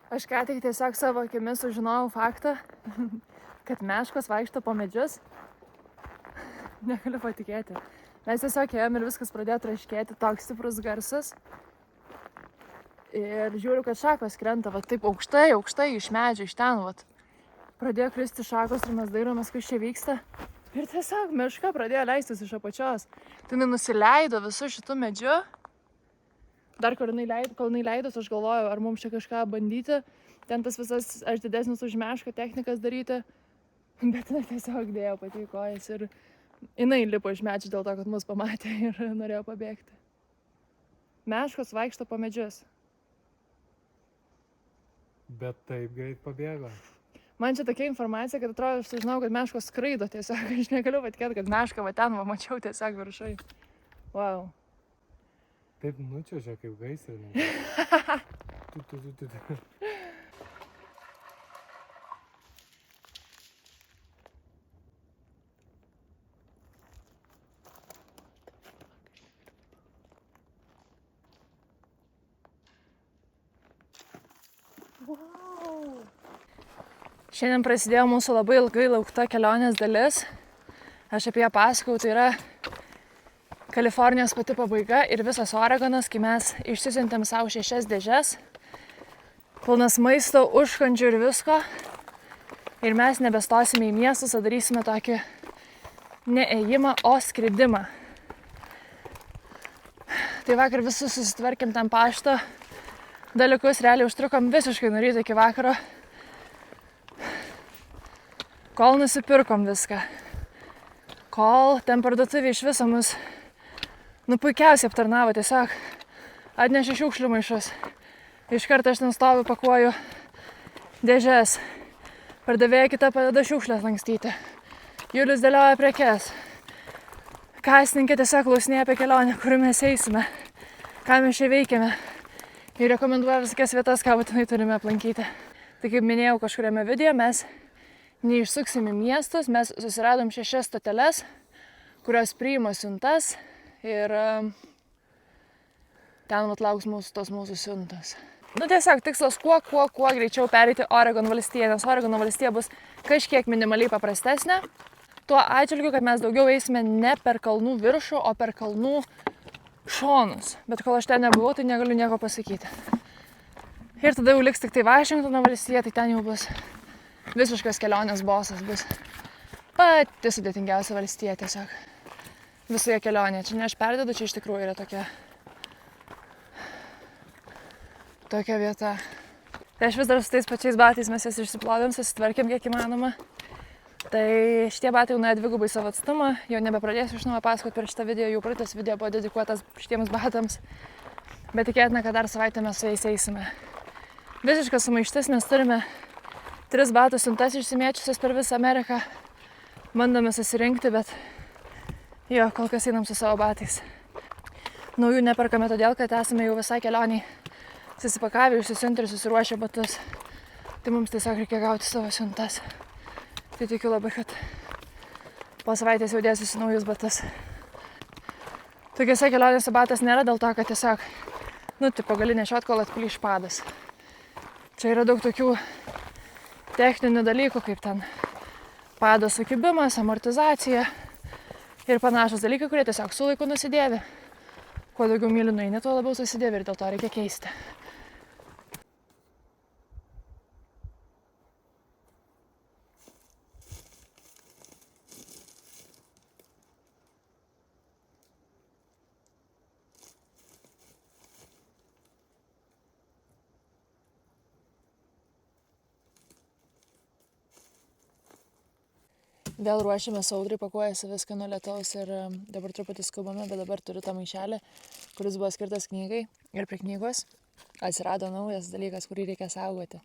Aš ką tik tiesiog savo akimis sužinojau faktą, kad meškos vaikšto po medžius. Negaliu patikėti. Mes tiesiog ėjom ir viskas pradėjo traškėti, toks stiprus garsas. Ir žiūriu, kad šakos krenta, va taip aukštai iš medžio, iš ten, va. Pradėjo kristi šakos ir mes dairomės, kas čia vyksta. Ir tiesiog meška pradėjo leistis iš apačios. Tai jinai nusileido visu šitu medžiu. Dar kol jinai leidos, aš galvojau, ar mums čia kažką bandyti. Ten tas visas, aš didesnis už mešką technikas daryti. Bet jinai tiesiog dėjo pati į kojas ir jinai lipo iš medžių dėl to, kad mus pamatė ir norėjo pabėgti. Meškos vaikšto po medžius. Bet taip greit pabėgo. Man čia tokia informacija, kad atrodo, aš sužinau, kad meškos skraido tiesiog. Aš negaliu patikėti, kad mešką va ten va mačiau tiesiog viršai. Wow. Taip nučiuožė kaip gaisrininkas. Wow. Šiandien prasidėjo mūsų labai ilgai laukta kelionės dalis. Aš apie ją pasakau, tai yra Kalifornijos pati pabaiga ir visas Oregonas, kai mes išsisiuntėm savo 6 dėžes, pilnas maisto, užkandžių ir visko. Ir mes nebestosime į miestus, o darysime tokį ne ėjimą, o skridimą. Tai vakar visus susitvarkėm ten pašto dalykus, realiai užtrukom visiškai nuo ryto iki vakaro, kol nusipirkom viską. Kol ten parduotuvė iš viso mus puikiausiai aptarnavo, tiesiog atnešė šiukšlių maišus. Iš karto aš ten stoviu, pakuoju dėžes. Pardavėja kita padeda šiukšlės lankstyti. Julius dėlioja prekes. Kasininkė tiesiog klausinėja apie kelionę, kur mes eisime, ką mes čia veikiame. Ir rekomenduoja visokias vietas, ką būtinai turime aplankyti. Tai kaip minėjau kažkuriame video, mes neišsuksim į miestus, mes susiradom 6 stoteles, kurios priima siuntas. Ir ten lauks mūsų siuntos. Tiesiog tikslas kuo greičiau pereiti Oregon valstiją, nes Oregono valstija bus kažkiek minimaliai paprastesnė. Tuo atžvilgiu, kad mes daugiau eisime ne per kalnų viršų, o per kalnų šonus. Bet kol aš ten nebuvau, tai negaliu nieko pasakyti. Ir tada jau liks tik tai Vašingtono valstija, tai ten jau bus visiškas kelionės bosas, bus pati sudėtingiausia valstija tiesiog. Visoje kelionėje. Čia ne aš perdedu, čia iš tikrųjų yra tokia vieta. Tai aš vis dar su tais pačiais batais mes jas išsiplovėm, susitvarkėm kiek įmanoma. Tai šitie batai jau nuėjo 2 savo atstumą, jau nebepradėsiu iš naujo pasakoti per šitą video, jau praeitas video buvo dedikuotas šitiems batams. Bet tikėtina, kad dar savaitę mes su jais eisime. Visiškas sumaištis, nes turime 3 batų siuntas išsimėčiusias per visą Ameriką. Bandome susirinkti, bet jo, kol kas einam su savo batais. Naujų neperkame todėl, kad esame jau visai kelioniai susipakavę, išsisiuntę ir susiruošę batus. Tai mums tiesiog reikia gauti savo siuntas. Tai tikiu labai, kad po savaitės jau dėsiuosi naujus batus. Tokiuose kelionėse batas nėra dėl to, kad tiesiog, gali nešiot, kol atplyš padas. Čia yra daug tokių techninių dalykų, kaip ten pado sukibimas, amortizacija ir panašus dalykai, kurie tiesiog su laiku nusidėvi. Kuo daugiau mylių nueini, tuo labiau susidėvi ir dėl to reikia keisti. Vėl ruošiamės audrai, pakuojasi viską nuo lietaus ir dabar truputį skubame, bet dabar turiu tą maišelį, kuris buvo skirtas knygai ir prie knygos atsirado naujas dalykas, kurį reikia saugoti.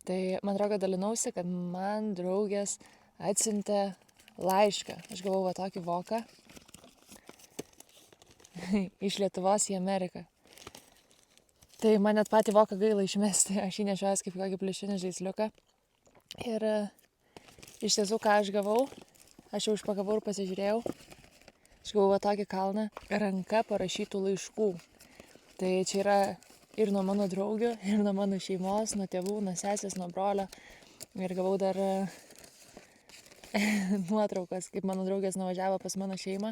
Tai man atrodo, dalinausi, kad man draugės atsiuntė laišką. Aš gavau tokį voką iš Lietuvos į Ameriką. Tai man net patį voką gaila išmesti, aš jį nešiojas kaip kokį pliušinį žaisliuką. Ir iš tiesų, ką aš gavau, aš jau užpakavau ir pasižiūrėjau. Aš gavau tokį kalną ranka parašytų laiškų. Tai čia yra ir nuo mano draugių, ir nuo mano šeimos, nuo tėvų, nuo sesės, nuo brolio. Ir gavau dar nuotraukas, kaip mano draugės nuvažiavo pas mano šeimą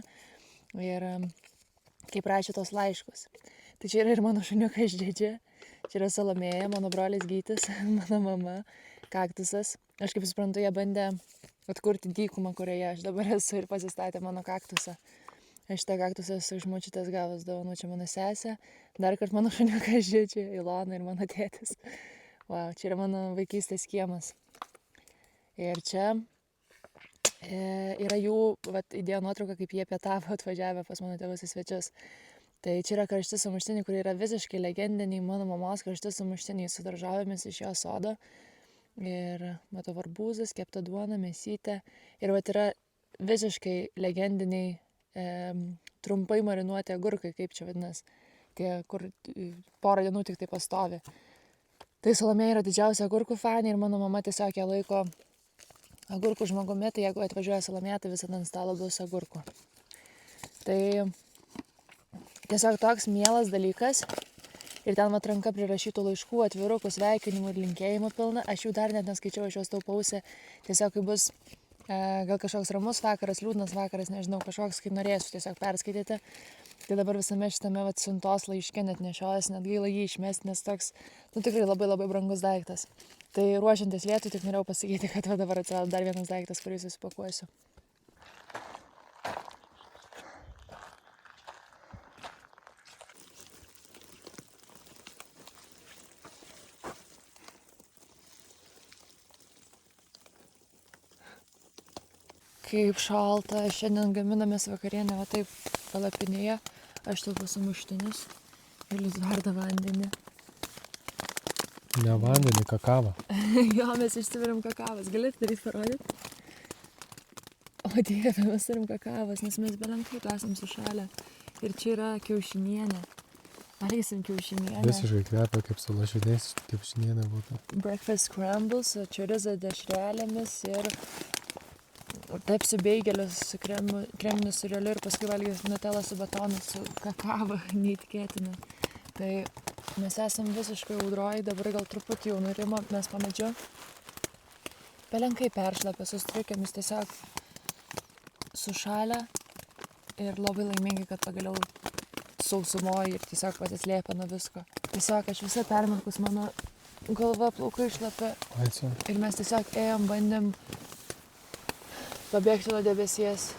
ir kaip rašė tos laiškus. Tai čia yra ir mano šuniukas Džedžia, čia yra Salomėja, mano brolis Gytis, mano mama, kaktusas. Aš kaip suprantu, jie bandė atkurti dykumą, kurioje aš dabar esu ir pasistatė mano kaktusą. Aš šitą kaktusą esu iš močiutės gavus dovanų, čia mano sesė, dar kart mano šuniukas Džedžia, Ilona ir mano tėtis. Wow, čia yra mano vaikystės kiemas. Ir čia yra jų įdėjo nuotrauką, kaip jie pietavo atvažiavę pas mano tėvus į svečius. Tai čia yra karšti sumuštiniai, kurie yra visiškai legendiniai, mano mamos karšti sumuštiniai su daržovėmis iš jo sodo. Ir matau arbūzus, kepta duona, mėsytė. Ir yra visiškai legendiniai trumpai marinuoti agurkai, kaip čia vadinasi, tie, kur porą dienų tik tai pastovi. Tai Salomėja yra didžiausia agurkų fanė ir mano mama tiesiog ją laiko agurkų žmogumi, tai jeigu atvažiuoja Salomėja, tai visada ant stalo bus agurkų. Tai tiesiog toks mielas dalykas. Ir ten atranka prirašytų laiškų, atvirukų, sveikinimų ir linkėjimų pilna. Aš jų dar net neskaičiau, aš juos taupausi. Tiesiog kai bus gal kažkoks ramus vakaras, liūdnas vakaras, nežinau, kažkoks, kai norėsiu tiesiog perskaityti. Tai dabar visame šitame siuntos laiške net nešiojas, net gaila jį išmesti, nes toks, tikrai labai labai brangus daiktas. Tai ruošiantis lietui tik norėjau pasakyti, kad dabar atsirado dar vienas daiktas, kurį susipakuosiu. Kaip šalta, šiandien gaminamės vakarienę, va taip palapinėje, aš taupu sumuštinis ir jis verda vandenį. Ne vandenį, kakavą. Jo, mes išsiverim kakavas, galėt daryti parodyti? O Dieve, mes turim kakavas, nes mes belenkai esam sušalę. Ir čia yra kiaušinienė. Valgysim kiaušinienę. Visiškai kvepia, kaip su lašiniais kiaušinienė būtų. Breakfast scrambles, čorizo dešrelėmis ir tepsiu beigelius su kreminiu sūreliu ir paskui valgysiu nutelą su batonu, su kakava, neįtikėtina. Tai mes esam visiškai audroj, dabar gal truputį jau nurimo, mes pamedžiu. Pelenkai peršlapė, su striukėmis tiesiog sušalę ir labai laimingi, kad pagaliau sausumoji ir tiesiog pasislėpė nuo visko. Tiesiog aš visą permirkus, mano galva, plaukai išlapė ir mes tiesiog ėjom, bandėm pabėgti nuo debesies.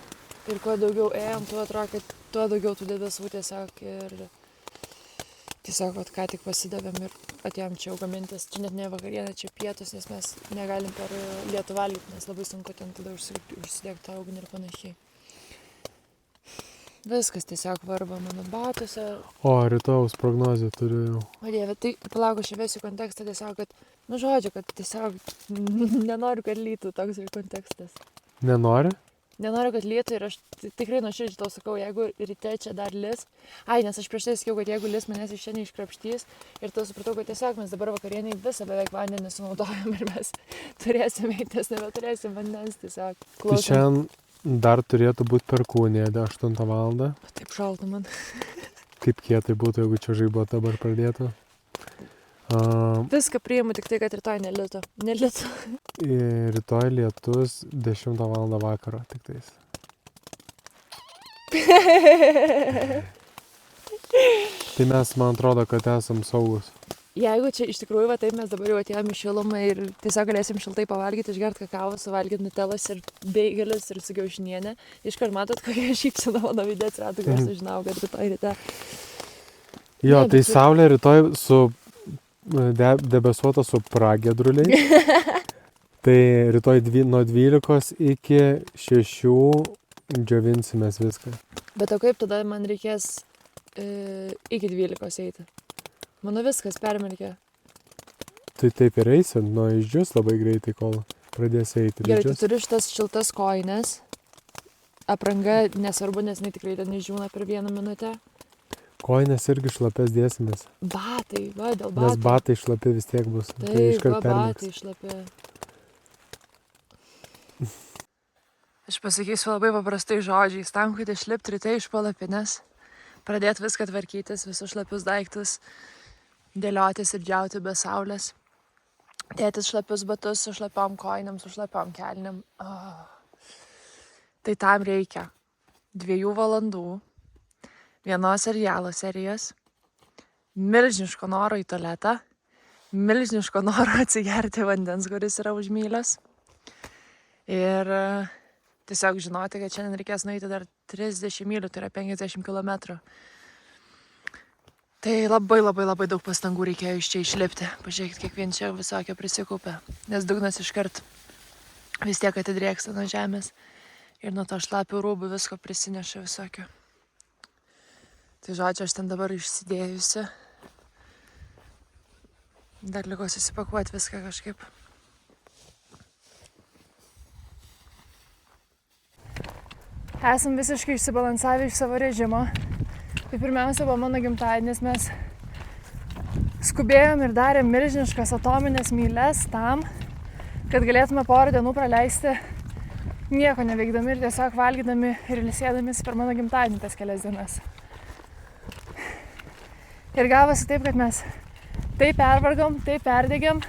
Ir kuo daugiau ėjom, tuo atrodo, kad tuo daugiau tų debesų tiesiog ir tiesiog ką tik pasidavėm ir atėjom čia jau gamintis. Čia net ne vakarienė, čia pietus, nes mes negalim per lietų valgyti, nes labai sunku ten tada užsidegti tą ugnį ir panašiai. Viskas tiesiog varva mano batuose. O, rytojaus prognozę turiu jau. O Dieve, tai palauk, aš įvesiu kontekstą tiesiog, kad, žodžiu, kad tiesiog nenoriu, kad lytų toks ir kontekstas. Nenori? Nenoriu, kad lytų ir aš tikrai nuoširdžiai tau sakau, jeigu ryte čia dar lis. Nes aš prieš tai sakiau, kad jeigu lis manęs iš čia neiškrapštys ir tada supratau, kad tiesiog mes dabar vakarieniai visą beveik vandenį sunaudojam ir mes turėsim eiti, nes nebeturėsim vandens tiesiog. Tai šiandien dar turėtų būti perkūnė 8 valandą. Taip šalta man. Kaip kietai būtų, jeigu čia žaibo dabar pradėtų. Viską priimu, tik tai, kad rytoj nelitų. Rytoj lietus 10 valandą vakaro tik tais. Tai mes, man atrodo, kad esam saugus. Jeigu čia iš tikrųjų, taip mes dabar jau atėjom į šilumą ir tiesiog galėsim šiltai pavalgyti, išgerti kakavą, suvalgyti nutelas ir beigelius ir su kiaušinienė. Iškart matot, kokia šypsena mano veide atsirado, kai aš sužinau, kad rytoj ryte. Jo, tai saulė rytoj su debesuota su pragiedruliais. Tai rytoj nuo 12 iki 6 džiovinsimės viską. Bet o kaip tada man reikės iki 12 eiti? Mano viskas permirkė. Tai taip ir eisi, išdžius labai greitai, kol pradės eiti. Gerai, tu turi šitas šiltas kojines. Apranga nesvarbu, nes tikrai ten išdžiūna per 1 minutę. Kojines irgi šlapės dėsimės. Batai, dėl batų. Nes batai šlapi vis tiek bus. Taip, batai šlapi. Aš pasakysiu labai paprastai žodžiais. Tam, kad išlipti ryte iš palapinės, pradėti viską tvarkytis, visus šlapius daiktus, dėliotis ir džiauti be saulės. Tėtis šlapius batus su šlapiom kojinėm, su šlapiom kelnėm. Tai tam reikia 2 valandų, vienos serialo serijos, milžiniško noro į tualetą, milžiniško noro atsigerti vandens, kuris yra už mylios. Ir tiesiog žinoti, kad šiandien reikės nueiti dar 30 mylių, tai yra 50 km. Tai labai daug pastangų reikėjo iš čia išlipti. Pažiūrėkit, kiek vien čia visokio prisikūpė. Nes dugnas iškart vis tiek atidrėksta nuo žemės. Ir nuo to šlapių rūbų visko prisineša visokio. Tai žodžiu, aš ten dabar išsidėjusi. Dar liko susipakuoti viską kažkaip. Esam visiškai išsibalansavę iš savo režimo. Tai pirmiausia buvo mano gimtadienis, mes skubėjom ir darėm milžiniškas atominės myles tam, kad galėtume porą dienų praleisti nieko neveikdami ir tiesiog valgydami ir ilsėdamės per mano gimtadienį tas kelias dienas. Ir gavosi taip, kad mes taip pervargom, taip perdegėm,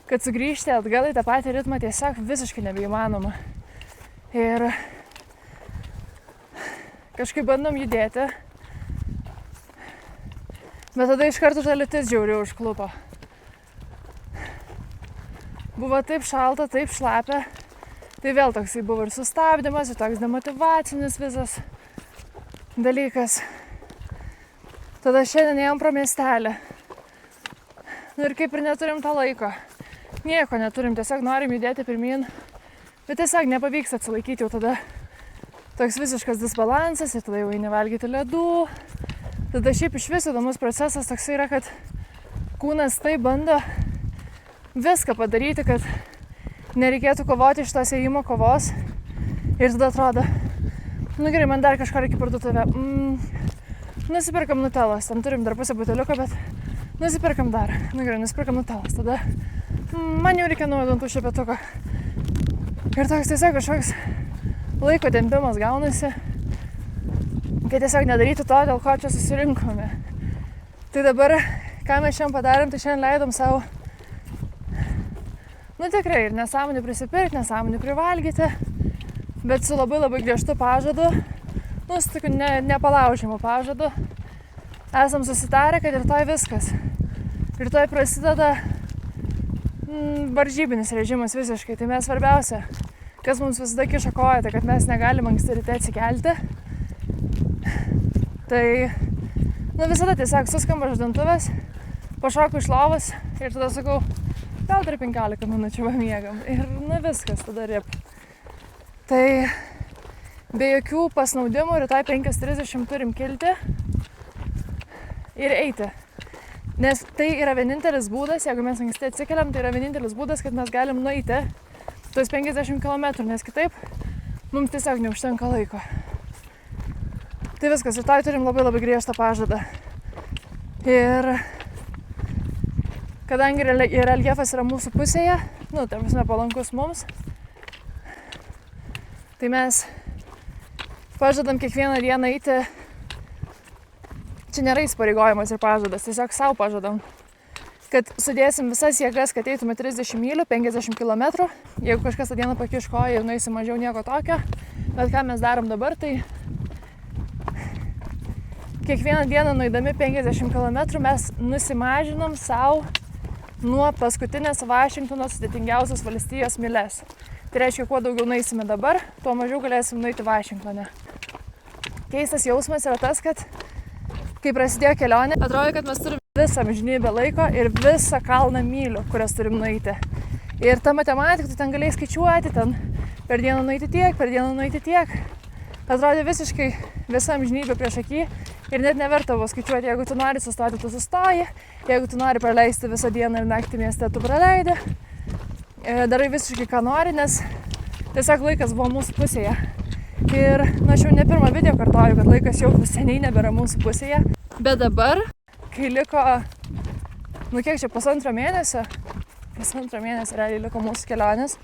kad sugrįžti atgal į tą patį ritmą tiesiog visiškai nebeįmanoma. Ir kažkaip bandom judėti. Bet tada iš karto ta liūtis žiauriai užklupo. Buvo taip šalta, taip šlapia. Tai vėl toksai buvo ir sustabdymas, ir toks demotyvacinis visas dalykas. Tada šiandien ėjom pro miestelį. Ir kaip ir neturim to laiko. Nieko neturim, tiesiog norim judėti pirmyn. Bet tiesiog nepavyks atsilaikyti jau tada. Toks visiškas disbalansas ir tada jau eini valgyti ledų. Tada šiaip iš viso įdomus procesas toks yra, kad kūnas taip bando viską padaryti, kad nereikėtų kovoti iš tos ėjimo kovos. Ir tada atrodo, nu gerai, man dar kažką reikia parduotuvę. Nusipirkam nutelos, ten turim dar pusę buteliuko, bet nusipirkam dar. Nu gerai, nusipirkam nutelos, tada man jau reikia naujo dantų šepetuko. Ir toks tiesiog kažkoks laiko tempimas gaunasi, kad tiesiog nedaryti to, dėl ko čia susirinkome. Tai dabar, ką mes šiandien padarėm, tai šiandien leidom savo, nu tikrai, ir nesąmonį prisipirkti, nesąmonį privalgyti, bet su labai griežtu pažadu, nu su tokiu nepalaužimu pažadu, esam susitarę, kad rytoj viskas. Rytoj prasideda varžybinis režimas visiškai, tai mes svarbiausia, kas mums visada kiša koją, tai kad mes negalim anksti ryte atsikelti. Tai, nu visada tiesiog suskamba žadintuvės, pašoku iš lovos ir tada sakau, gal dar 15 minučių pamiegam. Ir nu viskas, tada rip. Tai be jokių pasnaudimų rytoj 5:30 turim kilti ir eiti. Nes tai yra vienintelis būdas, jeigu mes anksti atsikeliam, tai yra vienintelis būdas, kad mes galim nueiti tuos 50 km, nes kitaip mums tiesiog neužtenka laiko. Tai viskas, rytoj turim labai griežtą pažadą. Ir kadangi reljefas yra mūsų pusėje, nu, tai prasme palankus mums, tai mes pažadam kiekvieną dieną eiti. Čia nėra įsipareigojimas ir pažadas, tiesiog savo pažadam, kad sudėsim visas jėgas, kad eitume 30 mylių, 50 km. Jeigu kažkas tą dieną pakiš koją ir nueisim mažiau nieko tokio, bet ką mes darom dabar, tai kiekvieną dieną nueidami 50 km mes nusimažinom savo nuo paskutinės Vašingtono sudėtingiausios valstijos myles. Tai reiškia, kuo daugiau nueisime dabar, tuo mažiau galėsim nueiti Vašingtone. Keistas jausmas yra tas, kad kai prasidėjo kelionė, atrodo, kad mes turim visą amžinybę laiko ir visą kalną mylių, kurias turim nueiti. Ir ta matematika, tu ten galėjai skaičiuoti, ten per dieną nueiti tiek, per dieną nueiti tiek. Atrodė visiškai visa amžinybė prieš akį ir net neverta buvo skaičiuoti. Jeigu tu nori sustoti, tu sustoji. Jeigu tu nori praleisti visą dieną ir naktį mieste, tu praleidi. Darai visiškai ką nori, nes tiesiog laikas buvo mūsų pusėje. Ir aš jau ne pirmą video kartoju, kad laikas jau seniai nebėra mūsų pusėje. Bet dabar, kai liko, nu kiek čia, pusantro mėnesio realiai liko mūsų kelionės.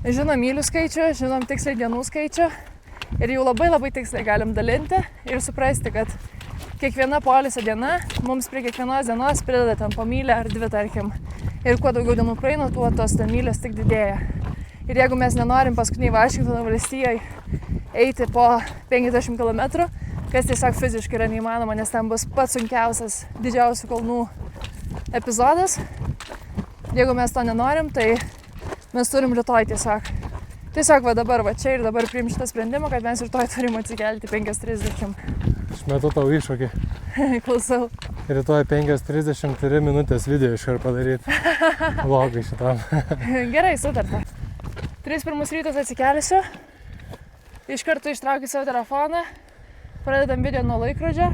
Žinom mylių skaičių, žinom tiksliai dienų skaičių. Ir jau labai tiksliai galim dalinti ir suprasti, kad kiekviena poilsio diena mums prie kiekvienos dienos prideda ten po mylę ar 2 tarkim. Ir kuo daugiau dienų praeina, tuo tos ten mylės tik didėja. Ir jeigu mes nenorim paskutiniai Vašingtono valstijai eiti po 50 km, kas tiesiog fiziškai yra neįmanoma, nes ten bus pats sunkiausias didžiausių kalnų epizodas. Jeigu mes to nenorim, tai mes turim rytoj tiesiog va dabar, va čia ir dabar priimti šitą sprendimą, kad mes rytoj turim atsikelti 5:30. Aš metu tau iššūkį. Klausau. Rytoj 5:30 turi minutės video iškart padaryti. Vlogui šitam. Gerai, sutarta. 3 rytas atsikelsiu. Iš karto ištraukiu savo telefoną. Pradedam video nuo laikrodžio.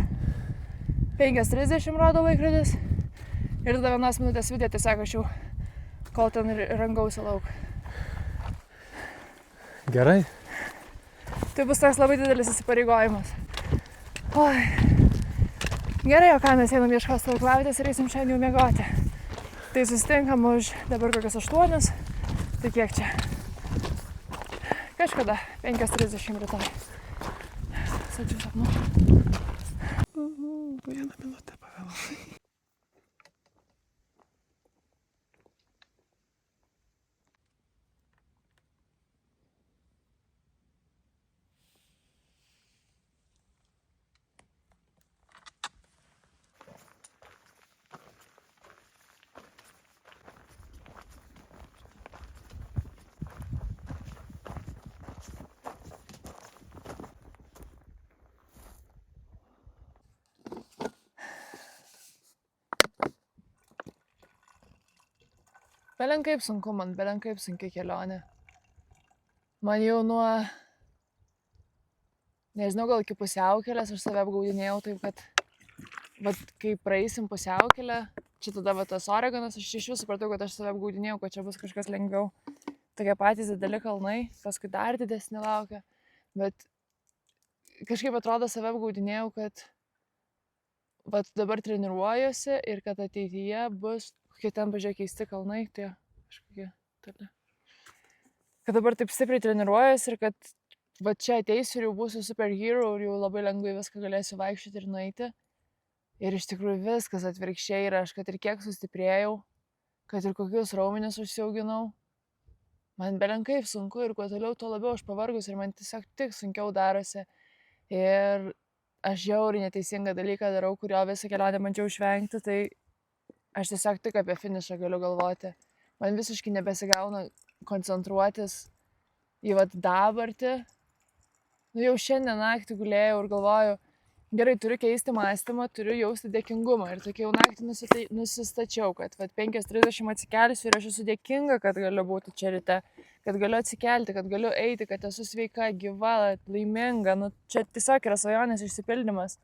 5:30 rodo laikrodis. Ir tada 1 minutės video tiesiog aš jau, kol ten rangausi lauk. Gerai. Tai bus toks labai didelis įsipareigojimas. Oi. Gerai, o ką mes einam ieškos stovyklavietės ir eisim šiandien jau miegoti. Tai susitinkam už dabar kokias 8. Tai kiek čia? Kažkada 5:30 rytoj. Sėdžiu sapnu. 1 minutę pavėlavai. Belenkaip sunku man, belenkaip sunki kelionė. Man jau nuo, nežinau, gal iki pusiaukelės aš save apgaudinėjau taip, kad kai praeisim pusiaukelę, čia tada tas Oregonas, aš iš jūsų supratau, kad aš save apgaudinėjau, kad čia bus kažkas lengviau. Tokie patys dideli kalnai, paskui dar didesnį laukia. Bet kažkaip atrodo save apgaudinėjau, kad dabar treniruojuosi ir kad ateityje bus kokie ten pažiūrėk keisti kalnai, tai kažkokie toli. Kad dabar taip stipriai treniruojuosi ir kad čia ateisiu ir jau būsiu superhero ir jau labai lengvai viską galėsiu vaikščioti ir nueiti. Ir iš tikrųjų viskas atvirkščiai yra, aš kad ir kiek sustiprėjau, kad ir kokius raumenis užsiauginau, man belenkaip sunku ir kuo toliau, tuo labiau aš pavargus ir man tiesiog tik sunkiau darosi. Ir aš žiauriai neteisingą dalyką darau, kurio visą kelionę bandžiau išvengti, tai aš tiesiog tik apie finišą galiu galvoti. Man visiškai nebesigauna koncentruotis į dabartį. Jau šiandien naktį gulėjau ir galvoju, gerai, turiu keisti mąstymą, turiu jausti dėkingumą. Ir tokia jau naktį nusistačiau, kad 5:30 atsikelsiu ir aš esu dėkinga, kad galiu būti čia ryte, kad galiu atsikelti, kad galiu eiti, kad esu sveika, gyva, laiminga. Čia tiesiog yra svajonės išsipildymas.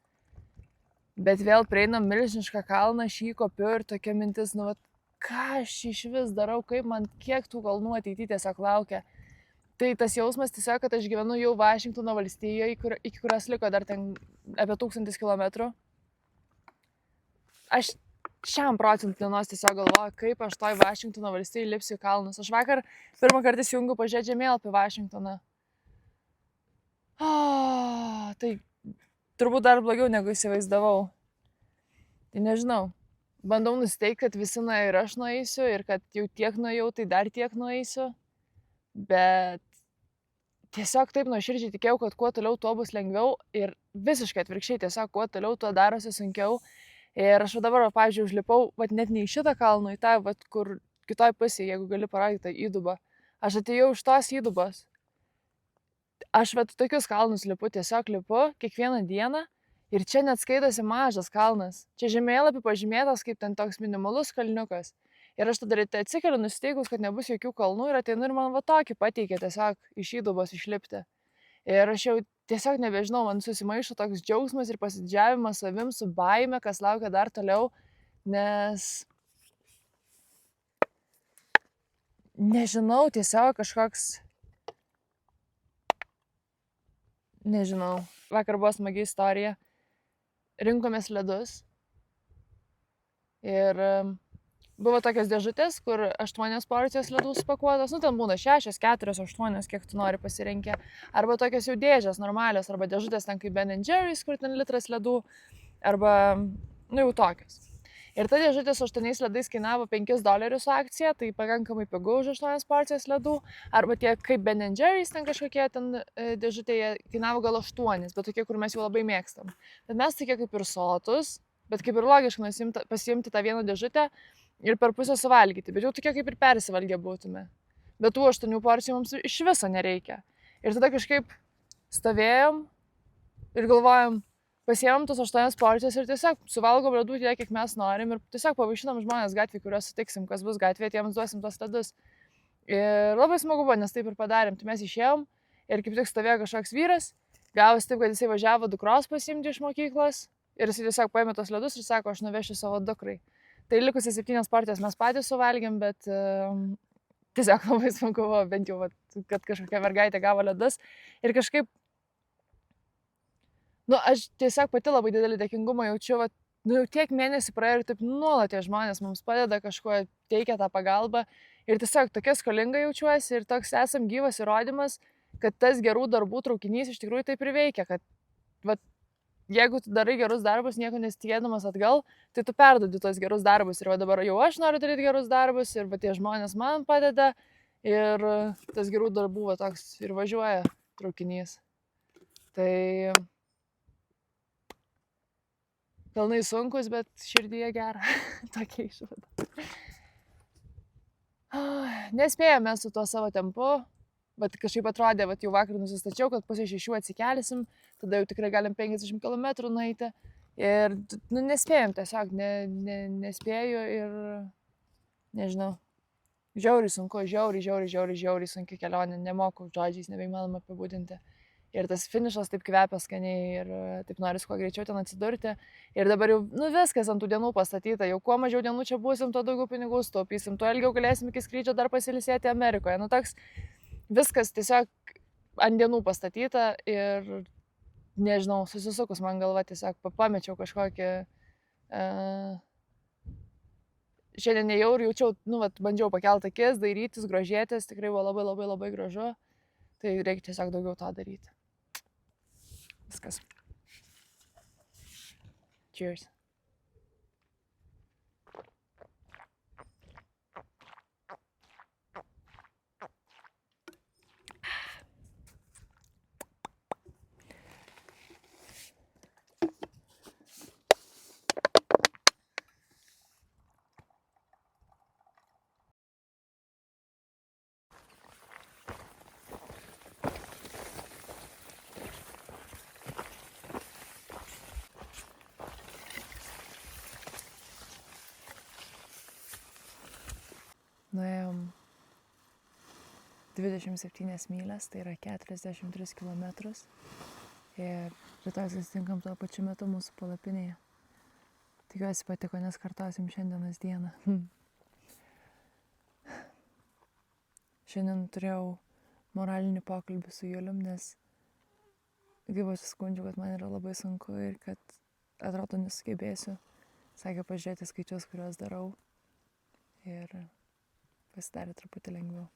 Bet vėl prieinam milžinišką kalną, aš jį kopiu ir tokia mintis, ką aš iš vis darau, kaip man kiek tų kalnų ateityje tiesiog laukia. Tai tas jausmas tiesiog, kad aš gyvenu jau Vašingtono valstijoje, iki kurios liko dar ten apie 1000 km. Aš 100% dienos tiesiog galvoju, kaip aš toj Vašingtono valstijoje lipsiu į kalnus. Aš vakar pirmą kartą įsijungiu pažiūrėti žemėlapį Vašingtoną. Tai turbūt dar blogiau negu įsivaizdavau. Tai nežinau. Bandau nusiteikti, kad visi nuėjo ir aš nueisiu ir kad jau tiek nuėjau, tai dar tiek nueisiu. Bet tiesiog taip nuoširdžiai tikėjau, kad kuo toliau, tuo bus lengviau ir visiškai atvirkščiai tiesiog kuo toliau, tuo darosi sunkiau. Ir aš dabar, pavyzdžiui, užlipau, net ne į šitą kalną, į tą, kur kitoj pusėje, jeigu gali parodyti tą įdubą. Aš atėjau iš tos įdubos. Aš tokius kalnus lipu, tiesiog lipu kiekvieną dieną ir čia net skaitosi mažas kalnas. Čia žemėlapį pažymėtas kaip ten toks minimalus kalniukas. Ir aš tada ryte atsikeliu nusiteikus, kad nebus jokių kalnų ir ateinu ir man tokį pateikė tiesiog iš įdubos išlipti. Ir aš jau tiesiog nebežinau, man susimaišo toks džiaugsmas ir pasididžiavimas savim su baime, kas laukia dar toliau, nes nežinau, tiesiog kažkoks nežinau. Vakar buvo smagi istorija. Rinkomės ledus. Ir buvo tokios dėžutės, kur 8 porcijos ledų supakuotos. Ten būna 6, 4, 8, kiek tu nori pasirinkę. Arba tokios jau dėžės normalios, arba dėžutės ten kaip Ben & Jerry's, kur ten litras ledų. arba, nu jau tokios. Ir ta dėžutė su 8 ledais kainavo $5 su akcija, tai pakankamai pigu už 8 porcijas ledų. Arba tie kaip Ben & Jerry's, ten kažkokie ten dėžutėje kainavo gal 8, bet tokie, kur mes jau labai mėgstam. Bet mes tokie kaip ir sotus, bet kaip ir logiška pasiimti tą vieną dėžutę ir per pusę suvalgyti. Bet jau tokie kaip ir persivalgę būtume. Bet tų 8 porcijų mums iš viso nereikia. Ir tada kažkaip stovėjom ir galvojom, pasiėmėm tos 8 porcijas ir tiesiog suvalgom ledų tiek, kiek mes norim ir tiesiog pavaišinam žmonės gatvėje, kuriuos sutiksim, kas bus gatvėje, tiems duosim tos ledus. Ir labai smagu buvo, nes taip ir padarėm. Tai mes išėjom ir kaip tik stovėjo kažkoks vyras, gavosi taip, kad jisai važiavo dukros pasiimti iš mokyklos ir jisai tiesiog paėmė tos ledus ir sako, aš nuvešiu savo dukrai. Tai likusias 7 porcijas mes patys suvalgėm, bet tiesiog labai smagu buvo, bent jau, kad kažkokia mergaitė gavo ledus ir kažkaip aš tiesiog pati labai didelį dėkingumą jaučiu, jau tiek mėnesį praėjo ir taip nuolat tie žmonės mums padeda, kažkuo teikia tą pagalbą ir tiesiog tokia skolinga jaučiuosi ir toks esam gyvas įrodymas, kad tas gerų darbų traukinys iš tikrųjų taip ir veikia, kad jeigu tu darai gerus darbus, nieko nesitikėdamas atgal, tai tu perdodi tos gerus darbus ir dabar jau aš noriu daryti gerus darbus ir tie žmonės man padeda ir tas gerų darbų toks ir važiuoja traukinys. Tai kalnai sunkus, bet širdyje gera. Tokia išvada. Nespėjome su tuo savo tempu, bet kažkaip atrodė, jau vakar nusistačiau, kad pusė 6 atsikelsim, tada jau tikrai galim 50 km nueiti. Ir nespėjom tiesiog, nespėju ir nežinau. Žiauriai sunku, žiauriai sunki kelionė, nemoku žodžiais, nebeįmanoma apibūdinti. Ir tas finišas taip kvepia skaniai ir taip noris kuo greičiau ten atsidurti. Ir dabar jau viskas ant tų dienų pastatyta, jau kuo mažiau dienų čia būsim, tuo daugiau pinigų sutaupysim, tuo ilgiau galėsim iki skrydžio dar pasiilsėti Amerikoje. Toks viskas tiesiog ant dienų pastatyta ir nežinau, susisukus man galva tiesiog pamečiau kažkokį... Šiandien ėjau ir jaučiau, bandžiau pakelti akis, dairytis, grožėtis, tikrai buvo labai gražu. Tai reikia tiesiog daugiau to daryti. Viskas. Cheers. Nuėjom 27 mylias, tai yra 43 km. Ir rytoj susitinkam tuo pačiu metu mūsų palapinėje. Tikiuosi patiko, nes kartosim šiandienos dieną. Šiandien turėjau moralinį pokalbį su Julium, nes gyvo suskundžiu, kad man yra labai sunku ir kad atrodo nesugebėsiu. Sakė pažiūrėti skaičius, kuriuos darau. Ir pasidarė truputį lengviau.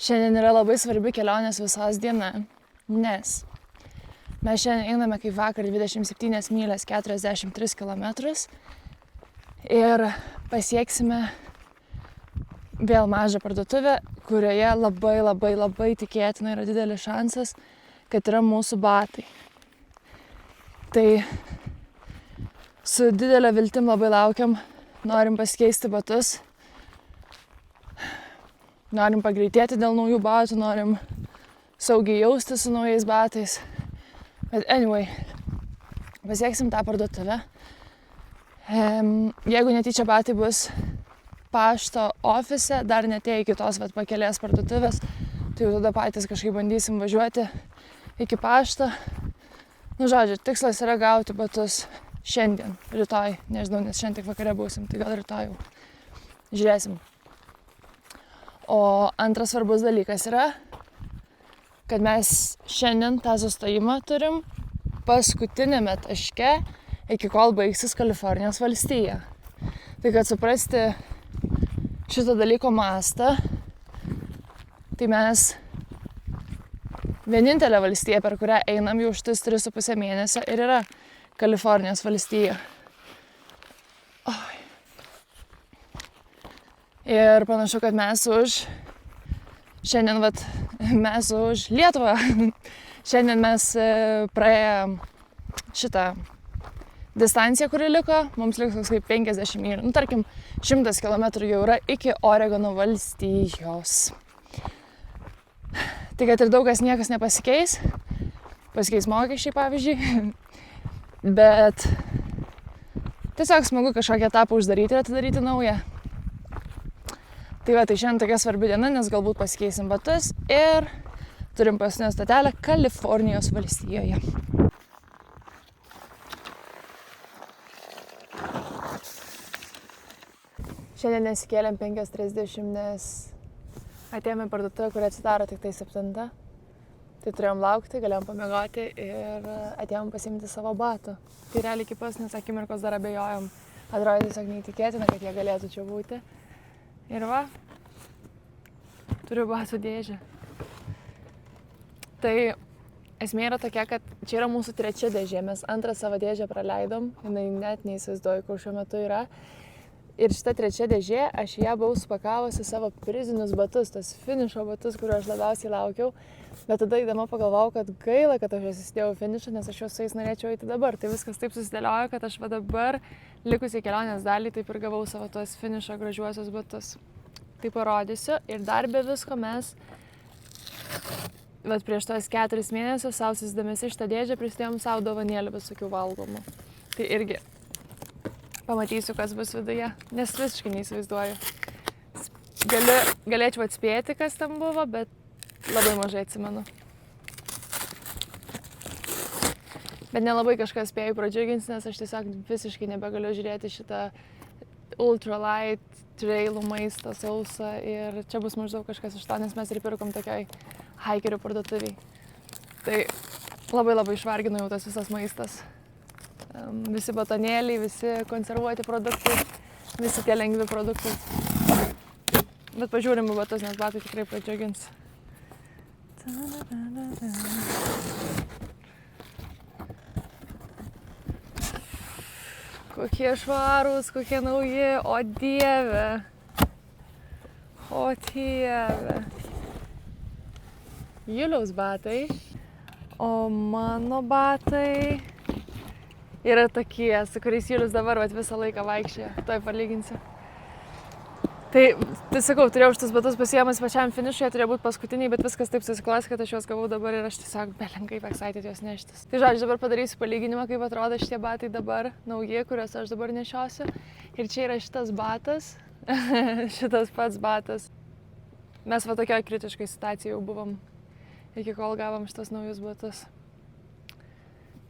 Šiandien yra labai svarbi kelionės visos diena, nes mes šiandien einame kaip vakar 27 mylias 43 km ir pasieksime vėl mažą parduotuvę, kurioje labai tikėtina yra didelis šansas, kad yra mūsų batai. Tai su didelė viltim labai laukiam, norim pasikeisti batus. Norim pagreitėti dėl naujų batų, norim saugiai jausti su naujais batais. Bet anyway, pasieksim tą parduotuvę. Jeigu netyčia batai bus pašto ofise, dar netėjo iki tos pakelės parduotuvės, Tai jau tada patys kažkaip bandysim važiuoti iki pašto. Nu, žodžiu, tikslas yra gauti batus šiandien, rytoj. Nežinau, nes šiandien tik vakare būsim, tai gal rytoj jau. Žiūrėsim. O antras svarbus dalykas yra, kad mes šiandien tą sustojimą turim paskutinėme taške, iki kol baigsis Kalifornijos valstija. Tai kad suprasti šito dalyko mastą, tai mes vienintelė valstija, per kurią einam jau šitus 3,5 mėnesio ir yra Kalifornijos valstija. Ir panašu, kad mes šiandien mes už Lietuvą. Šiandien mes praėjom šitą distanciją, kuri liko. Mums liko kaip 50 mylių. Nu, tarkim, 100 km jau yra iki Oregono valstijos. Tai kad ir daug kas niekas nepasikeis. Pasikeis mokesčiai, pavyzdžiui. Bet tiesiog smagu kažkokią etapą uždaryti ir atidaryti naują. Tai va, tai šiandien tokia svarbi diena, nes galbūt pasikeisim batus ir turim paskutinę stotelę Kalifornijos valstijoje. Šiandien nesikėlėm 5:30, nes atėjome į parduotuvę, kuri atsidaro tik tai 7. Tai turėjom laukti, galėjom pamiegoti ir atėjom pasiimti savo batų. Tai realiai iki paskutinės akimirkos dar abejojom. Atrodė tiesiog neįtikėtina, kad jie galėtų čia būti. Ir va, turiu batų dėžę. Tai esmė yra tokia, kad čia yra mūsų 3 dėžė. Mes 2 savo dėžę praleidom, jinai net neįsivaizduoju, kur šiuo metu yra. Ir šita 3 dėžė, aš ją buvau supakavusi savo prizinius batus, tas finišo batus, kuriuo aš labiausiai laukiau. Bet tada įdama pagalvojau, kad gaila, kad aš juos įsidėjau finišą, nes aš juos su jais norėčiau eiti dabar. Tai viskas taip susidėliojo, kad aš va dabar likusiai kelionės dalį taip ir gavau savo tuos finišo gražiuosius batus. Tai parodysiu. Ir dar be visko mes prieš tuos 4 mėnesius savo susidamėsi šitą dėžę prisidėjom savo dovanėlį visokių valgomų. Tai irgi pamatysiu, kas bus viduje, nes visiškai neįsivaizduoju. Galėčiau atspėti, kas tam buvo, bet labai mažai atsimenu. Bet nelabai kažkas spėjau pradžiuginti, nes aš tiesiog visiškai nebegaliu žiūrėti šitą ultralight trailų maistą sausą ir čia bus maždaug kažkas iš to, nes mes ir pirkom tokioj haikerių parduotuviai. Tai labai išvargino jau tas visas maistas. Visi batonėliai, visi konservuoti produktai, visi tie lengvi produktai. Bet pažiūrim į batus, nes batai tikrai pradžiugins. Kokie švarūs, kokie nauji, o dieve. O dieve. Juliaus batai, o mano batai yra tokie, su kuriais Julius dabar visą laiką vaikščioja, toj palyginsiu. Tai sakau, turėjau šitus batus pasiėmus pačiam finišui, jie turėjo būti paskutiniai, bet viskas taip susiklostė, kad aš juos gavau dabar ir aš tiesiog belenkai excited juos neštis. Tai žodžiu, dabar padarysiu palyginimą, kaip atrodo šitie batai dabar, nauji, kuriuos aš dabar nešiosiu. Ir čia yra šitas batas, šitas pats batas. Mes va tokioj kritiškai situacijai jau buvom, iki kol gavom šitas naujus batus.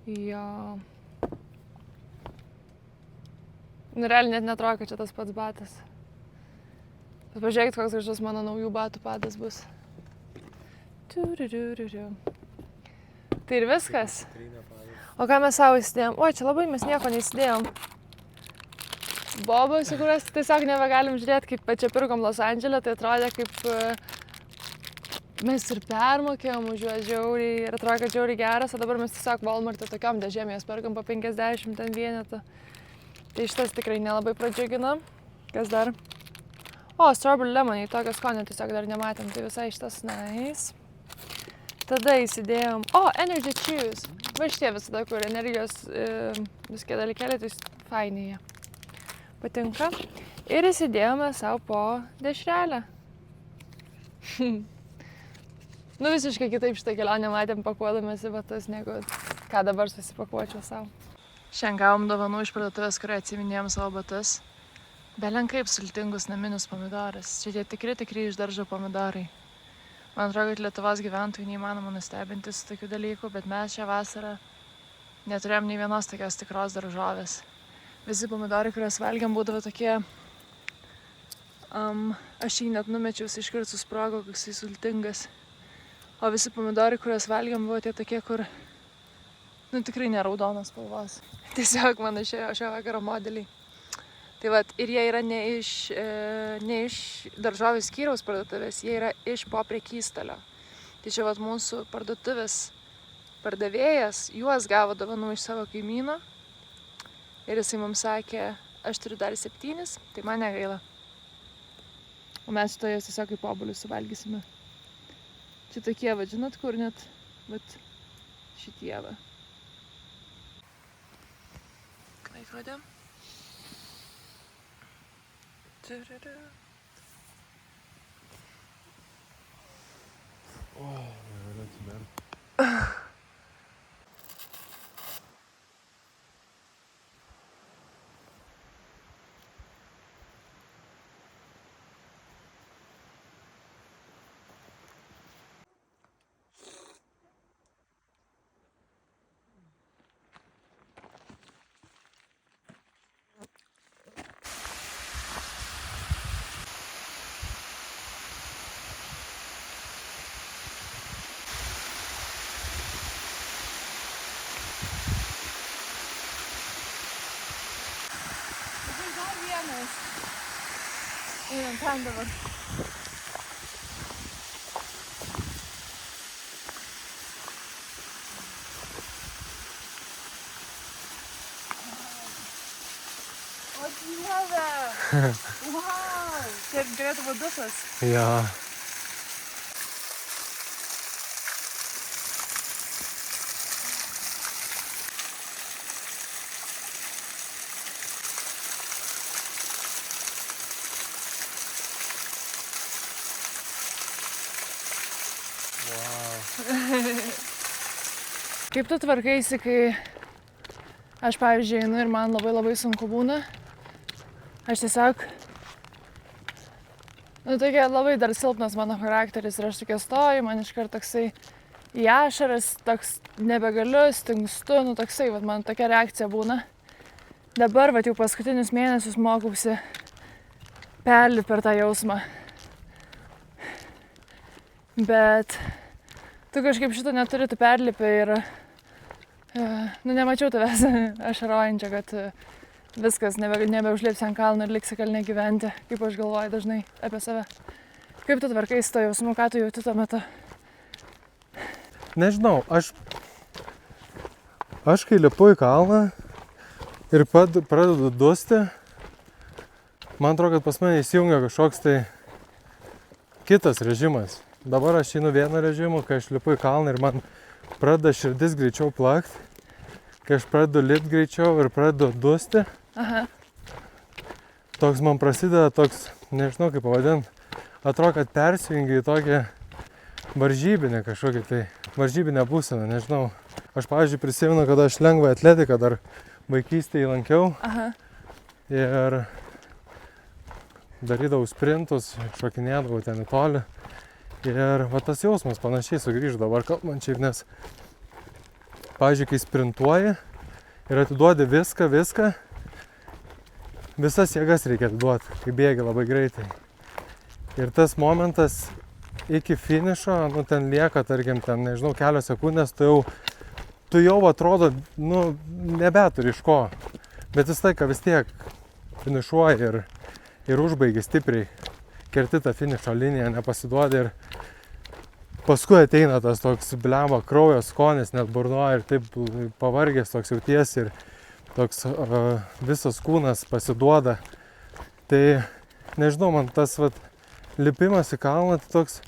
Jo. Nu, realiai net netrodo, kad čia tas pats batas. Bet pažiūrėkit, koks gražus mano naujų batų padas bus. Tai ir viskas. O ką mes savo įsidėjom? O, čia labai mes nieko neįsidėjom. Bobos, į kurias tiesiog nebegalim žiūrėti, kaip čia pirkom Los Andželė, tai atrodė kaip mes ir permokėjom už juos žiauriai ir atrodo, kad žiauriai geras, o dabar mes tiesiog Walmart'e tokiom dėžėm jas perkam po 50 ten vienetą. Tai šitas tikrai nelabai pradžiugino. Kas dar? O, strawberry lemonai, tokio skonio tiesiog dar nematėm, tai visai šitas nice. Tada įsidėjom, energy chews. Va šitie visada, kur energijos visokie dalykėliai, tai fainiai jie. Patinka. Ir įsidėjome savo po dešrelę. Nu visiškai kitaip šitą kelionę matėm pakuodamės į batus, negu ką dabar susipakuočiau savo. Šiandien gavom dovanų iš parduotuvės, kurioje atsiminėjom savo batus. Belenkaip sultingus naminius pomidorus. Čia tie tikri iš daržo pomidorai. Man atrodo, kad Lietuvos gyventojų neįmanoma nustebinti su tokių dalykų, bet mes šią vasarą neturėjom nei vienos tokios tikros daržovės. Visi pomidorai, kuriuos valgiam, būdavo tokie... aš jį net numečiau, jis iškart susprogo, koks jis sultingas. O visi pomidorai, kuriuos valgiam, buvo tie tokie, kur... tikrai neraudonos spalvos. Tiesiog man išėjo šio vakaro modeliai. Tai vat, ir jie yra ne iš daržovių skyriaus parduotuvės, jie yra iš po prekystalio. Tai čia vat mūsų parduotuvės pardavėjas, juos gavo dovanų iš savo kaimyno. Ir jisai mums sakė, aš turiu dar 7, tai man negaila. O mes šitoje tiesiog kaip obuolius suvalgysime. Čia tokie, va, žinot, kur net, vat, šitie, va. Laikrodėm. Tururu. O, negaliu atsimerkti. Einam ten dabar. O Dieve! Wow! Čia galėtų būt dušas. Ja. Kaip tu tvarkaisi, kai aš, pavyzdžiui, einu ir man labai sunku būna? Aš tiesiog... tokia labai dar silpnas mano charakteris ir aš tokia stoju, man iškart toksai į ašaras, toks nebegaliu, stingstu, toksai, man tokia reakcija būna. Dabar, jau paskutinius mėnesius mokausi perlipti per tą jausmą. Bet tu kažkaip šito neturi, tu perlipi ir nemačiau tavęs ašarojančio, kad viskas, nebeužlipsi ant kalno ir liksi kalne gyventi, kaip aš galvoju dažnai apie save. Kaip tu tvarkaisi to jausmu, ką tu jauti tuo metu? Nežinau, aš kai lipu į kalną ir pradedu dusti, man atrodo, kad pas mane įsijungia kažkoks tai kitas režimas. Dabar aš einu vienu režimu, kai aš lipu į kalną ir man pradeda širdis greičiau plakt, kai aš pradedu lipti greičiau ir pradedu dusti. Aha. Toks man prasideda toks, nežinau kaip pavadint, atrodo, kad persijungi į tokią varžybinę kažkokią tai, varžybinę būseną, nežinau. Aš, pavyzdžiui, prisimenu, kad aš lengvą atletiką dar vaikystėje lankiau. Aha. Ir darydavau sprintus, šokinėdavau ten į tolį. Ir va tas jausmas panašiai sugrįždavo, dabar kalbant šiaip, nes, pavyzdžiui, kai sprintuoji ir atiduodi viską, visas jėgas reikia atiduoti, kai bėgi labai greitai. Ir tas momentas iki finišo, ten lieka, tarkim, nežinau, kelios sekundės, tu jau atrodo, nebeturi iš ko. Bet vis laiką vis tiek finišuoji ir užbaigi stipriai. Kerti tą finišo liniją, nepasiduodi ir paskui ateina tas toks blemba kraujo skonis, net burnoja ir taip pavargęs toks jauties ir toks visas kūnas pasiduoda. Tai nežinau, man tas lipimas į kalną, tai toks,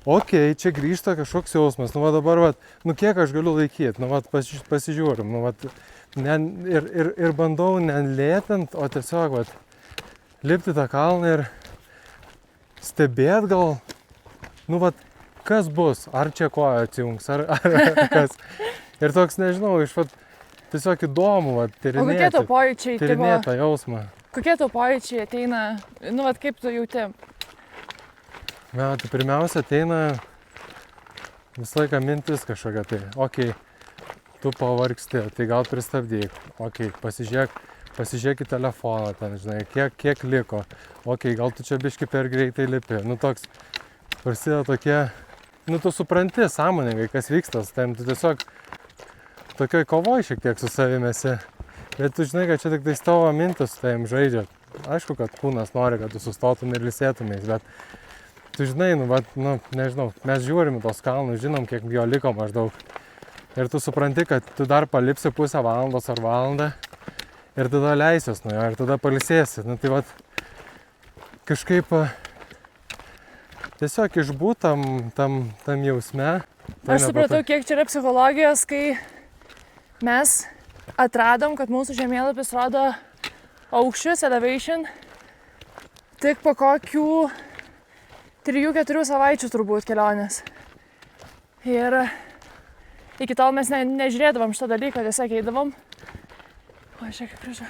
okei, čia grįžta kažkoks jausmas, dabar, kiek aš galiu laikyti, pasižiūrim, ir bandau nelėtint, o tiesiog, lipti tą kalną ir stebėt gal, kas bus, ar čia koja atsijungs, ar kas. Ir toks, nežinau, tiesiog įdomu, tyrinėti. O kokie tau pojūčiai, tyrinėti tą jausmą. Kokie tau pojūčiai ateina, kaip tu jauti? Tai pirmiausia ateina visą laiką mintis kažkokia tai, okei, tu pavargsti, tai gal pristabdyk, okei, pasižiūrėk į telefoną, ten, žinai, kiek liko, okei, gal tu čia biški per greitai lipi, nu toks, prasideda tokie, nu tu supranti sąmoningai, kas vyksta, ten tu tiesiog tokioj kovoj šiek tiek su savimėsi, bet tu žinai, kad čia tik tai tavo mintis su tavim žaidžia. Aišku, kad kūnas nori, kad tu sustotum ir lisėtumės, bet tu žinai, nežinau, mes žiūrim tos kalnus, žinom, kiek jo liko maždaug. Ir tu supranti, kad tu dar palipsi pusę valandos ar valandą ir tada leisies nuo jo ir tada palisėsi. Nu tai vat kažkaip tiesiog išbūt tam jausme. Aš supratau, kiek čia yra psichologijos, kai mes atradom, kad mūsų žemėlapis rodo aukščius, elevation, tik po kokių 3-4 savaičių turbūt kelionės. Ir iki tol mes nežiūrėdavom šitą dalyką, tiesiog eidavom. O, žiūrėk, kaip gražu.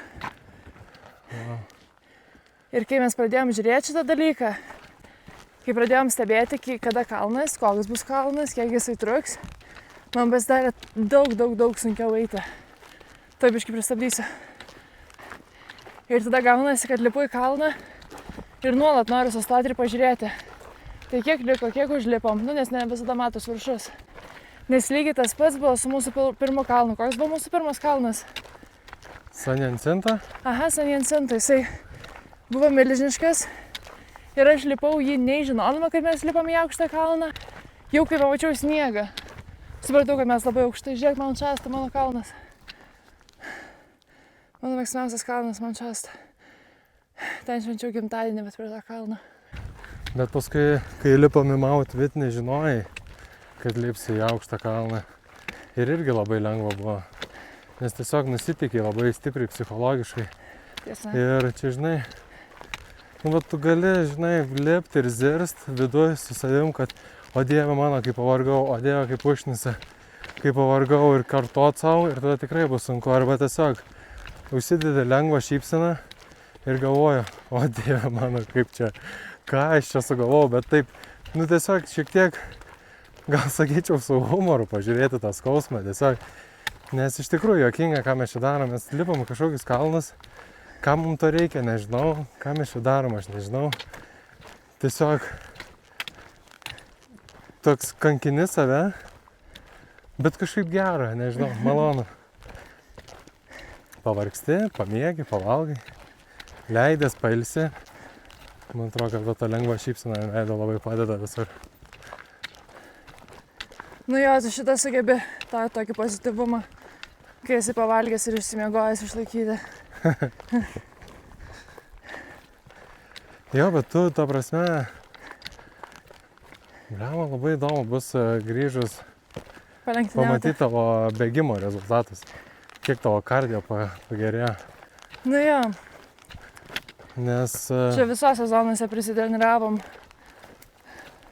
Ir kai mes pradėjom žiūrėti šitą dalyką, kai pradėjom stebėti, kada kalnas, koks bus kalnas, kiek jisai truks, man pasidarė daug sunkiau eiti. Taip biškį pristabdysiu. Ir tada gaunasi, kad lipu į kalną ir nuolat noriu sustoti ir pažiūrėti. Tai kiek liko, kiek užlipom, nes ne visada matos viršus. Nes lygiai tas pats buvo su mūsų pirmu kalnu. Koks buvo mūsų pirmas kalnas? San Jacinto? Aha, San Jacinto. Jisai buvo milžiniškas ir aš lipau jį nežinodama, kad mes lipam į aukštą kalną. Jau kai pamačiau sniegą, supratau, kad mes labai aukštai. Žiūrėk, Mount Shasta, mano kalnas. Mano mėgstamiausias kalnas, Mount Shasta. Ten švenčiau gimtadienį, bet prie to kalno. Bet paskui, kai lipom į Mount Whitney, žinojai, kad lipsi į aukštą kalną. Ir irgi labai lengva buvo. Nes tiesiog nusitikiai labai stipriai psichologiškai. Tiesa. Ir čia, žinai, tu gali, žinai, lipti ir zirst viduj su savim, kad o Dieve mano, kaip pavargau, o Dieve, kaip užnisa, kaip pavargau ir kartot savo, ir tada tikrai bus sunku. Arba tiesiog užsidedi lengvą šypseną ir galvoju, o Dieve mano, kaip čia, ką aš čia sugalvojau, bet taip, tiesiog šiek tiek, gal sakyčiau, su humoru pažiūrėti tą skausmą, tiesiog, nes iš tikrųjų juokinga, ką mes čia darom, mes lipam kažkokius kalnus, kam mums to reikia, nežinau, ką mes čia darom, aš nežinau, tiesiog toks kankini save, bet kažkaip gera, nežinau, malonu. Pavargsti, pamiegi, pavalgai, leidės, pailsi. Man atrodo, kad ta lengva šypsena veido labai padeda visur. Nu jo, tu šitą sugebi tą tokį pozityvumą, kai esi pavalgęs ir išsimiegojęs išlaikyti. Jo, bet tu, ta prasme, labai įdomu bus grįžus pamatyti tavo bėgimo rezultatus. Kiek tavo kardio pagerėjo. Nu jo. Nes... Čia visose zonose prisidreniravom.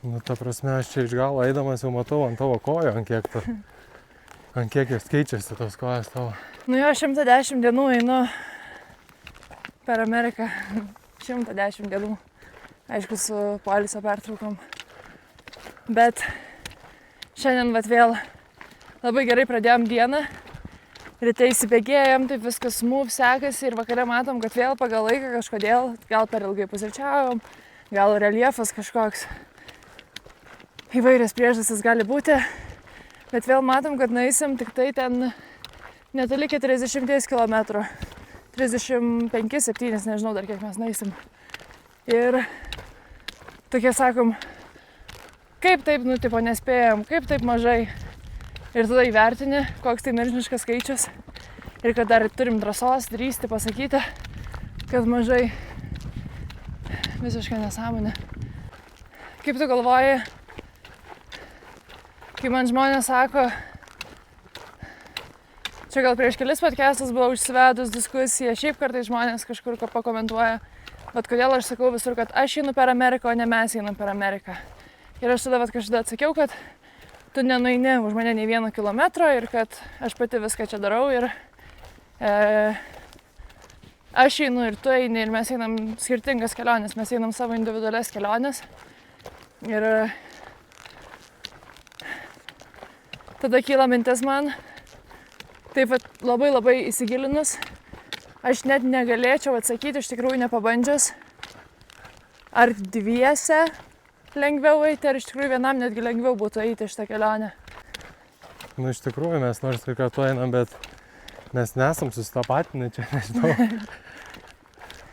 Nu, ta prasme, aš čia iš galo eidamas jau matau ant tavo kojo, ant kiek jos keičiasi tos kojas tavo. Nu jo, 110 dienų einu per Ameriką. 110 dienų. Aišku, su poilsio pertraukom. Bet šiandien vėl labai gerai pradėjom dieną. Ryte įsibėgėjom, taip viskas smooth sekasi ir vakare matom, kad vėl pagal laiką kažkodėl, gal per ilgai pusryčiavom, gal reljefas kažkoks. Įvairias priežastis gali būti, bet vėl matom, kad nueisim tik tai ten netoli 40 km. 35-7, nežinau dar kiek mes nueisim. Ir tokie sakom, kaip taip, nespėjom, kaip taip mažai. Ir tada įvertini, koks tai milžiniškas skaičius. Ir kad dar turim drąsos drįsti pasakyti, kad mažai. Visiškai nesąmonė. Kaip tu galvoji, kai man žmonės sako, čia gal prieš kelis podcastus buvo užsivedus diskusija, šiaip kartais žmonės kažkur pakomentuoja, bet kodėl aš sakau visur, kad aš einu per Ameriką, o ne mes einam per Ameriką. Ir aš tada kažkada atsakiau, kad tu nenueini už mane nei 1 kilometro ir kad aš pati viską čia darau ir aš einu ir tu eini ir mes einam skirtingas keliones, mes einam savo individualias keliones ir tada kyla mintis man, taip pat labai įsigilinus, aš net negalėčiau atsakyti, iš tikrųjų nepabandžius, ar dviese lengviau eiti, ar iš tikrųjų vienam netgi lengviau būtų eiti šitą kelionę. Nu, iš tikrųjų, mes nors ir kartu einam, bet mes nesam susitapatinę čia, nežinau.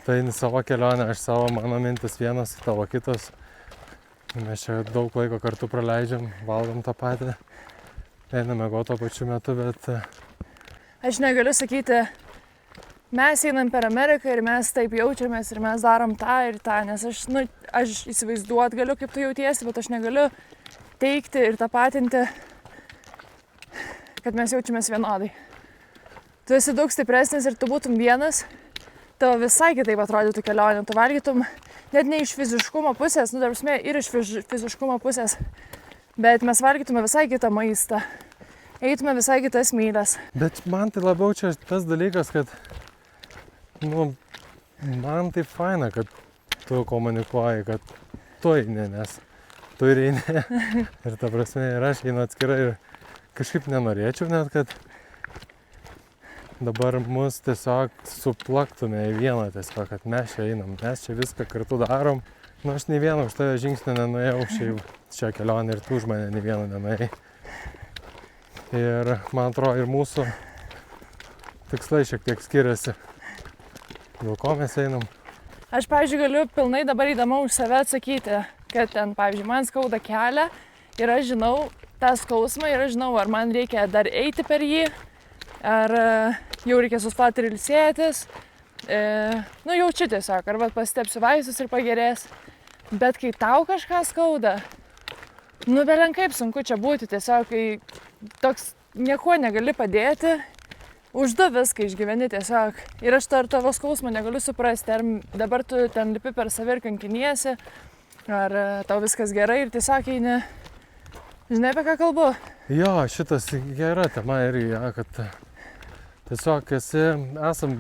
Tai eini savo kelionę, aš savo, mano mintis vienas, tavo kitas. Mes čia daug laiko kartu praleidžiam, valgom tą patį. Einame miegot tuo pačiu metu, bet... Aš negaliu sakyti, mes einam per Ameriką ir mes taip jaučiamės ir mes darom tą ir tą, nes aš įsivaizduot galiu, kaip tu jautiesi, bet aš negaliu teikti ir tapatinti, kad mes jaučiamės vienodai. Tu esi daug stipresnis ir tu būtum vienas, tavo visai kitaip atrodytų kelionė, tu valgytum net ne iš fiziškumo pusės, dar prasme ir iš fiziškumo pusės, bet mes valgytume visai kitą maistą, eitume visai kitas mylias. Bet man tai labiau čia tas dalykas, kad man tai faina, kad tu komunikuoji, kad tu eini, nes tu ir eini. Ir ta prasme, ir aš einu atskirai ir kažkaip nenorėčiau net, kad dabar mus tiesiog suplaktume į vieną tiesiog, kad mes čia einam, mes čia viską kartu darom. Aš nei vieno už tave žingsnį nenuėjau šią kelionę ir tu už mane nei vieno nenuėjai. Ir man atrodo ir mūsų tikslai šiek tiek skiriasi. Dėl ko mes einam? Aš, pavyzdžiui, galiu pilnai dabar įdama už save atsakyti, kad ten, pavyzdžiui, man skauda kelią ir aš žinau tą skausmą ir aš žinau, ar man reikia dar eiti per jį, ar jau reikia sustoti ir ilsėtis. Jaučiu tiesiog, arba pasitepsiu vaistus ir pagerės. Bet kai tau kažką skauda, belen kaip sunku čia būti, tiesiog kai toks niekuo negali padėti, uždu viską išgyveni tiesiog. Ir aš tavo skausmą negaliu suprasti, ar dabar tu ten lipi per save ir kankiniesi, ar tau viskas gerai ir tiesiog eini. Žinai, apie ką kalbu? Jo, šitas gera tema irgi, kad tiesiog esam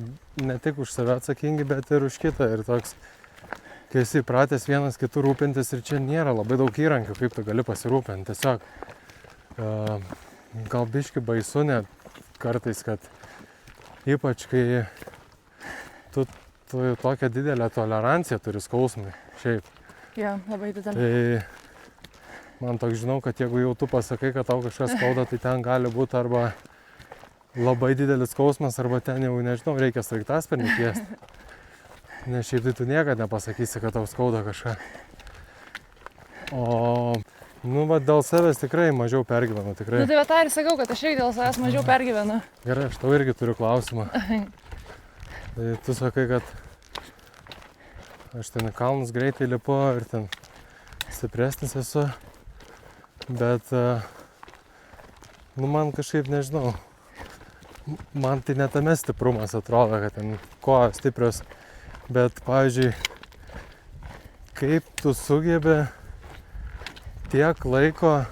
ne tik už save atsakingi, bet ir už kitą. Ir toks, kai esi pratęs vienas kitų rūpintis ir čia nėra labai daug įrankių, kaip tu gali pasirūpinti. Tiesiog gal biški baisu net kartais, kad ypač kai tu tokią didelę toleranciją turi skausmui šiaip. Jo, labai didelė. Tai man toks žinau, kad jeigu jau tu pasakai, kad tau kažkas skauda, tai ten gali būti arba labai didelis skausmas, arba ten jau, nežinau, reikia sraigtasparnį kviesti. Nes šiaip tai tu niekada nepasakysi, kad tau skauda kažką. O, dėl savęs tikrai mažiau pergyvenu, tikrai. Tai tą ir sakau, kad aš irgi dėl savęs mažiau pergyvenu. Gerai, aš tau irgi turiu klausimą. Tai tu sakai, kad aš ten į kalnus greitai lipu ir ten stipresnis esu. Bet, man kažkaip nežinau, man tai net tame stiprumas atrodo, kad ten kojos stiprios, bet, pavyzdžiui, kaip tu sugebi tiek laiko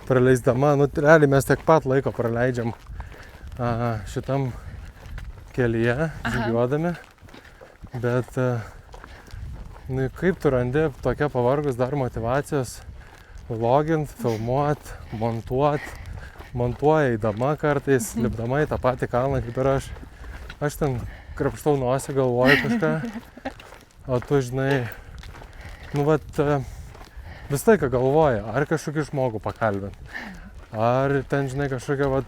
praleisdama, realiai mes tiek pat laiko praleidžiam šitam kelyje, žygiuodami, bet, kaip tu randi tokia pavargus dar motyvacijos vlogint, filmuot, montuoja eidama kartais, lipdama į tą patį kalną kaip ir aš. Aš ten krapštau nosį, galvoju kažką, o tu žinai, vis laiką galvoja, ar kažkokį žmogų pakalbint, ar ten, žinai, kažkokią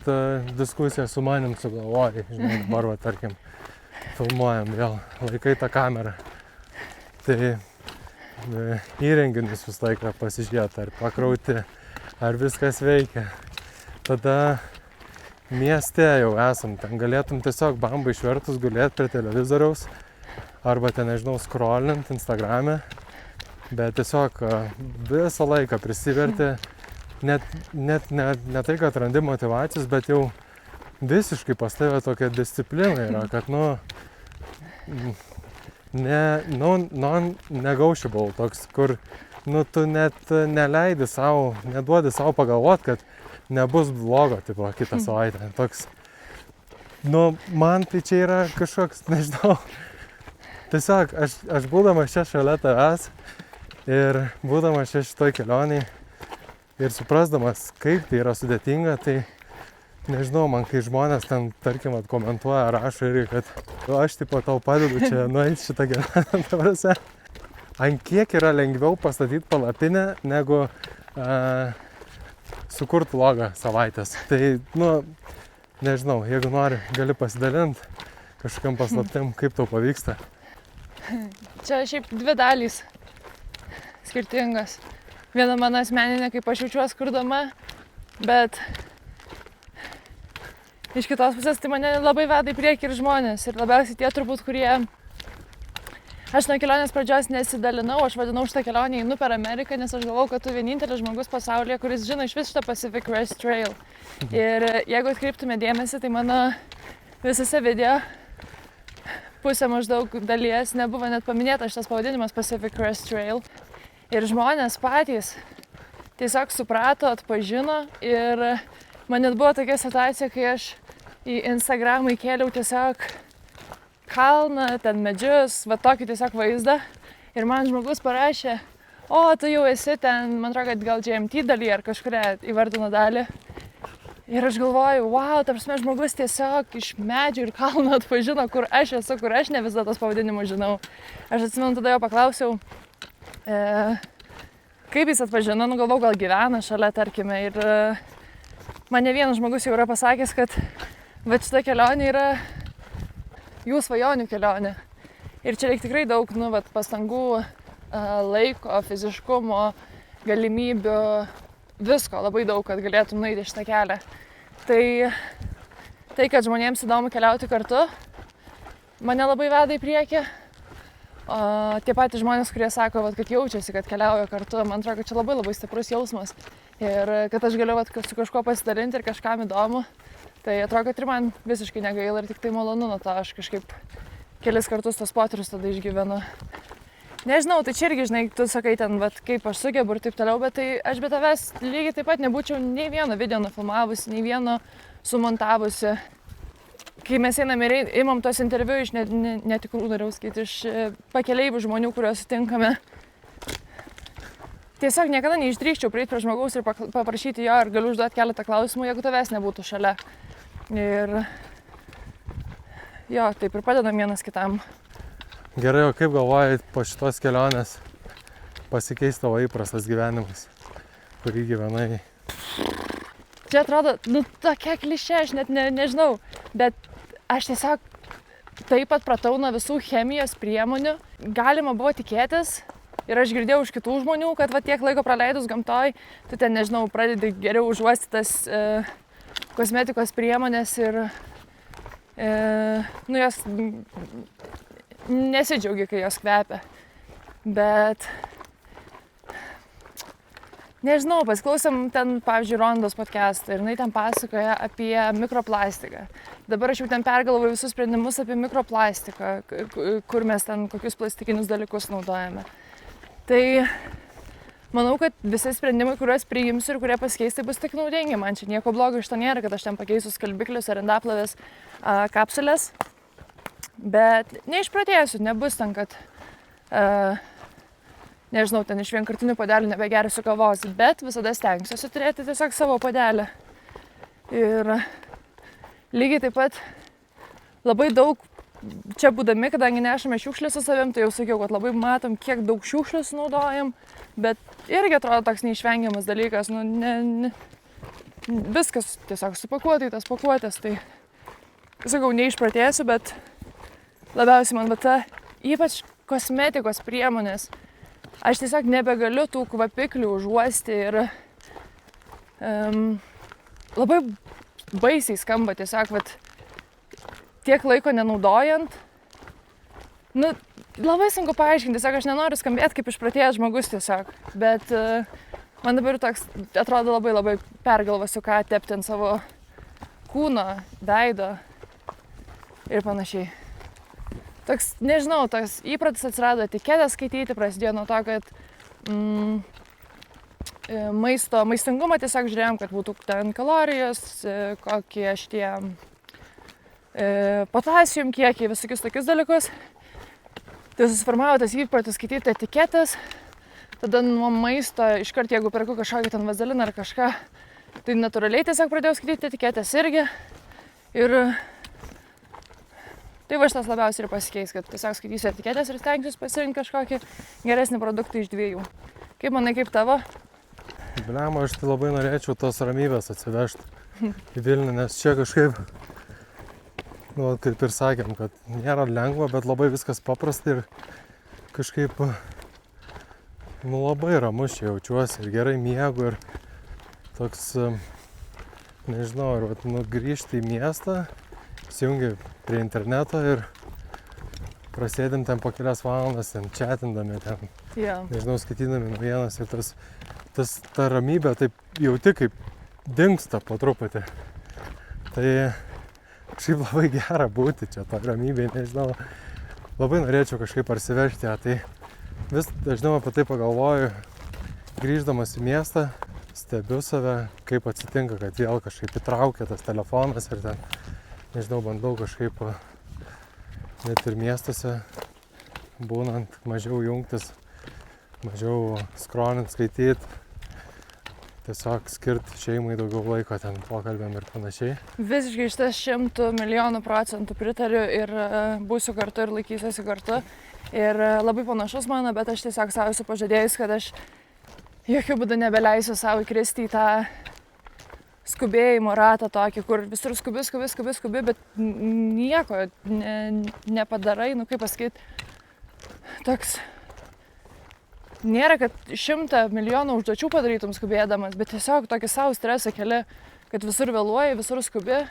diskusiją su manim sugalvoji, žinai, dabar, tarkim, filmuojam vėl, laikai tą kamerą. Tai įrenginius vis laiką pasižiūrėti, ar pakrauti, ar viskas veikia. Tada mieste jau esam, ten galėtum tiesiog bambą išvertus gulėti prie televizoriaus, arba ten, nežinau, scrollint Instagrame, bet tiesiog visą laiką prisiverti, net ne tai, kad randi motyvacijos, bet jau visiškai pas tave tokia disciplina yra, kad, non-negotiable toks, kur, tu net neleidi savo, neduodi savo pagalvot, kad nebus blogo, tipo, kitą savaitę. Toks, man tai čia yra kažkoks, nežinau, tiesiog aš būdamas čia šalia tavęs ir būdamas čia šitoj kelioniai, Ir suprasdamas, kaip tai yra sudėtinga, tai nežinau, man kai žmonės ten, tarkim, komentuoja, rašo irgi, kad aš tipo tau padedu čia nueiti šitą gyvenimą. Ant kiek yra lengviau pastatyti palapinę, negu sukurti vlogą savaitės. Tai, nežinau, jeigu nori, gali pasidalinti kažkokiam paslaptim, kaip tau pavyksta. Čia šiaip 2 dalys skirtingas. Viena mano asmeninė, kaip aš jaučiuosi kurdama, bet iš kitos pusės tai mane labai veda į priekį ir žmonės. Ir labiausiai tie turbūt, kurie... Aš nuo kelionės pradžios nesidalinau, aš vadinau šitą kelionę einu per Ameriką, nes aš galvau, kad tu vienintelis žmogus pasaulyje, kuris žino iš vis šitą Pacific Crest Trail. Ir jeigu atkreiptume dėmesį, tai mano visose video pusė maždaug dalies nebuvo net paminėta šitas pavadinimas Pacific Crest Trail. Ir žmonės patys tiesiog suprato, atpažino ir man net buvo tokia situacija, kai aš į Instagramą įkėliau tiesiog kalną, ten medžius, va tokį tiesiog vaizdą. Ir man žmogus parašė, o tu jau esi ten, man atrodo, kad gal GMT dalį ar kažkuria įvardino dalį. Ir aš galvoju, wow, ta prasme, žmogus tiesiog iš medžių ir kalno atpažino, kur aš esu, kur aš ne visada tos pavadinimus žinau. Aš atsimenu, tada jo paklausiau, kaip jis atpažino, galvau, gal gyvena šalia, tarkime. Ir man ne vienas žmogus jau yra pasakęs, kad va šita kelionė yra jų svajonių kelionė. Ir čia reikia tikrai daug pastangų, laiko, fiziškumo, galimybių, visko labai daug, kad galėtum nueiti šitą kelią. Tai, kad žmonėms įdomu keliauti kartu, mane labai veda į priekį. O tie patys žmonės, kurie sako, kad jaučiasi, kad keliauja kartu, man atrodo, kad čia labai labai stiprus jausmas. Ir kad aš galiu su kažkuo pasidalinti ir kažkam įdomu. Tai atrodo, kad ir man visiškai negaila ir tik tai malonu nuo to. Aš kažkaip kelis kartus tos potyrius tada išgyvenu. Nežinau, tai čia irgi, žinai, tu sakai ten, kaip aš sugebu ir taip toliau, bet tai aš be tavęs lygiai taip pat nebūčiau nei vieno video nufilmavusi, nei vieno sumontavusi. Kai mes einam ir imam tos interviu iš netikrų, dariau skaityti, iš pakeleivių žmonių, kuriuos sutinkame. Tiesiog niekada neišdrįsčiau prieiti prie žmogaus ir paprašyti jo, ar galiu užduoti keletą klausimų, jeigu tavęs nebūtų šalia. Ir jo, taip ir padedam vienas kitam. Gerai, o kaip galvojai po šitos kelionės pasikeis tavo įprastas gyvenimas, kurį gyvenai? Čia atrodo, tokia klišė, aš net nežinau, bet aš tiesiog taip pat pratau nuo visų chemijos priemonių. Galima buvo tikėtis ir aš girdėjau iš kitų žmonių, kad tiek laiko praleidus gamtoj, tu ten, nežinau, pradedi geriau užuosti tas kosmetikos priemonės ir jos nesidžiaugi, kai jos kvepia. Bet nežinau, pasiklausėm ten, pavyzdžiui, Rondos podcastą ir jinai ten pasakoja apie mikroplastiką. Dabar aš jau ten pergalvoju visus sprendimus apie mikroplastiką, kur mes ten kokius plastikinius dalykus naudojame. Tai manau, kad visi sprendimai, kuriuos priimsiu ir kurie pasikeis, tai bus tik naudingi. Man čia nieko blogo iš to nėra, kad aš ten pakeisiu skalbiklius ar indaplovės kapsulės. Bet neišpratėsiu, nebus ten, kad, nežinau, ten iš vienkartinių puodelių nebegersiu kavos, bet visada stengsiuosi turėti tiesiog savo puodelį. Ir lygiai taip pat labai daug čia būdami, kadangi nešame šiukšlės su savim, tai jau sakiau, kad labai matom, kiek daug šiukšlių sunaudojam, bet irgi atrodo toks neišvengiamas dalykas, viskas tiesiog supakuota į tas pakuotės, tai sakau, neišpratėsiu, bet labiausiai man ypač kosmetikos priemonės, aš tiesiog nebegaliu tų kvapiklių užuosti ir labai baisiai skamba tiesiog, tiek laiko nenaudojant, labai sunku paaiškinti, tiesiog aš nenoriu skambėti kaip išpratėjęs žmogus tiesiog, bet man dabar toks atrodo labai pergalvosiu, ką tepti ant savo kūno, veido ir panašiai. Toks, nežinau, toks įpratis atsirado etiketės skaityti, prasidėjo nuo to, kad maistingumą tiesiog žiūrėjom, kad būtų ten kalorijos, kokie šitie potasijum kiekiai, visokius tokius dalykus. Tai susiformavo tas įpratis skaityti etiketės. tada nuo maisto, iškart jeigu perku kažkokį ten vazeliną ar kažką, tai natūraliai tiesiog pradėjau skaityti etiketės irgi. Ir tai va šitas labiausiai ir pasikeis, kad tiesiog skaitysiu etiketės ir stengsiuosi pasirinkti kažkokį geresnį produktą iš 2. Kaip manai, kaip tavo? Bliama, aš tai labai norėčiau tos ramybės atsivežti į Vilnių, nes čia kažkaip, nu, kaip ir sakėm, kad nėra lengva, bet labai viskas paprasta ir kažkaip, nu, labai ramus čia jaučiuosi ir gerai miegu ir toks, nežinau, ir vat, nu, grįžti į miestą, įsijungi prie interneto ir prasėdim ten po kelias valandas, ten chatindami, ten, nežinau, skaitydami naujienas ir ta ramybė taip jauti, kaip dingsta po truputį. Tai šiaip labai gera būti čia, ta ramybė, nežinau, labai norėčiau kažkaip parsivežti ją, tai vis dažniau apie tai pagalvoju, grįždamas į miestą, stebiu save, kaip atsitinka, kad vėl kažkaip įtraukia tas telefonas ir ten, nežinau, bandau kažkaip net ir miestuose būnant mažiau jungtis, mažiau scrollint, skaityti, tiesiog skirti šeimai daugiau laiko ten pokalbėm ir panašiai. Visiškai šitas 100 milijonų procentų pritariu ir būsiu kartu ir laikysiuosi kartu. Ir labai panašus mano, bet aš tiesiog savo esu pažadėjus, kad aš jokių būdų nebeleisiu savo įkristi į tą skubėjimo ratą tokį, kur visur skubi, bet nieko nepadarai, nu kaip pasakyti, toks. Nėra, kad 100 milijonų užduočių padarytum skubėdamas, bet tiesiog tokį savo stresą keli, kad visur vėluoji, visur skubi.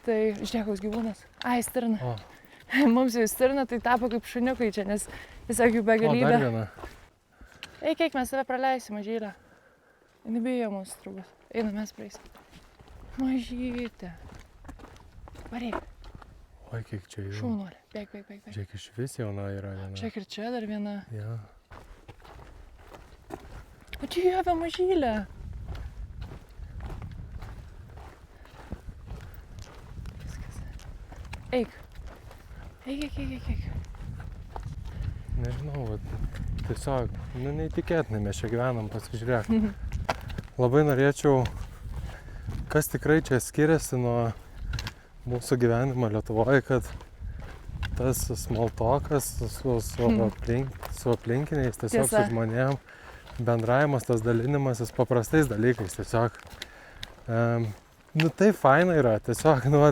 Tai žiūrėk, koks gyvūnas. Ai, stirna. O. Mums jau stirna, tai tapo kaip šuniukai čia, nes tiesiog jų begalybė. O, dar viena. Eik, mes tave praleisim, mažylę. Jis bijo mūsų turbūt. Eina, mes praeisim. Mažytė. Vareik. Oi, kiek čia yra. Šaunuolė. Bėk. Žiūrėk, iš vis jauna yra viena. Žiūrėk, ir čia dar viena. Ja. O Dieve, mažylė. Viskas. Eik. Nežinau, tiesiog, nu, neįtikėtinai mes čia gyvenam, pasižiūrėk. Labai norėčiau, kas tikrai čia skiriasi nuo mūsų gyvenimo Lietuvoje, kad tas small talkas su aplinkiniais, tiesiog Tiesa. su žmonėm, bendravimas, tas dalinimasis paprastais dalykais, tiesiog, nu, tai faina yra, tiesiog, nu,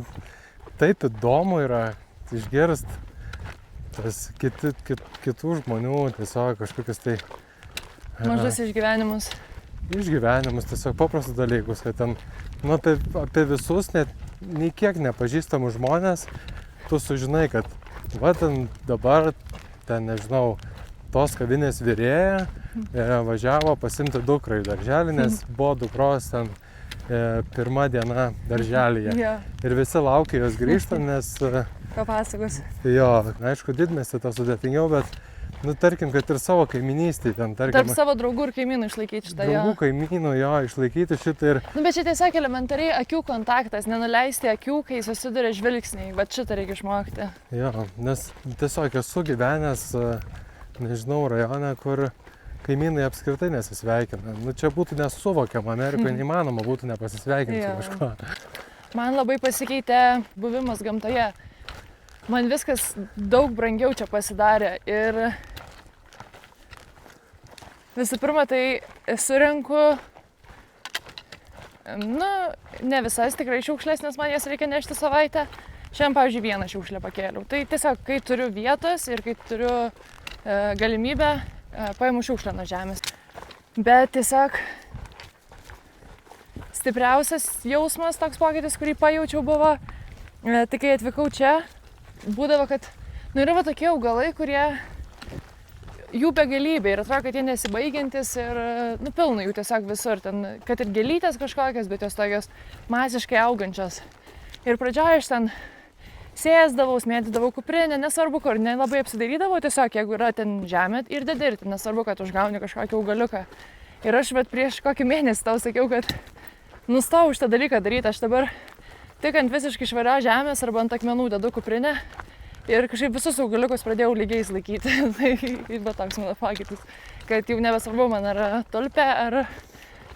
taip įdomu yra išgirst tas kitų žmonių, tiesiog kažkokius tai Mažus išgyvenimus. Išgyvenimus, tiesiog paprastus dalykus, kad ten, nu, apie visus net nei kiek nepažįstamų žmonės, tu sužinai, kad va ten dabar, ten, nežinau, tos kavinės virėja važiavo pasimti dukrą į darželį, nes buvo dukros ten pirma diena darželyje. Jo, Ir visi laukia jos grįžtant, nes, papasakos. jo, aišku, didmiesty tas sudėtingiau, bet, nu, tarkim, kad ir savo kaiminystėj, ten, tarkim, Tarp savo draugų ir kaimynų išlaikyti šitą. draugų kaimynų, jo, išlaikyti šitą ir, Nu, bet čia tiesiog elementariai akių kontaktas, nenuleisti akių, kai susiduria žvilgsniai, bet šitą reikia išmokti. jo, nes tiesiog esu gyvenęs, nežinau, rajone, kur kaimynai apskritai nesisveikina. Nu, čia būtų nesuvokiama, Amerikoje neįmanoma būtų nepasisveikinti Jo. su kažkuo. Man labai pasikeitė buvimas gamtoje. Man viskas daug brangiau čia pasidarė ir visų pirma, tai surenku, nu, ne visas tikrai šiukšlės, nes man jas reikia nešti savaitę. Šiandien, pavyzdžiui, vieną šiukšlę pakėliau. Tai tiesiog, kai turiu vietos ir kai turiu galimybę, paimu šiukšlę nuo žemės. Bet tiesiog stipriausias jausmas, toks pokytis, kurį pajaučiau, buvo, tai kai atvykau čia, būdavo, kad, nu, yra va tokie augalai, kurie jų begalybė ir atrodo, kad jie nesibaigiantis ir, nu, pilna jų tiesiog visur, ten, kad ir gėlytės kažkokios, bet jos tokios masiškai augančios. Ir pradžioje aš ten sėsdavau, smėtydavau kuprinę, nesvarbu kur, nelabai apsidairydavau, tiesiog jeigu yra ten žemė ir dedirti, nesvarbu, kad užgauni kažkokį augaliuką. Ir aš bet prieš kokį mėnesį tau sakiau, kad nustojau šitą dalyką daryti, aš dabar tik ant visiškai švarios žemės arba ant akmenų dedu kuprinę Ir kažkaip visus augaliukus pradėjau lygiais laikyti. Tai buvo toks mano pokytis, kad jau nebesvarbu man ar tulpė, ar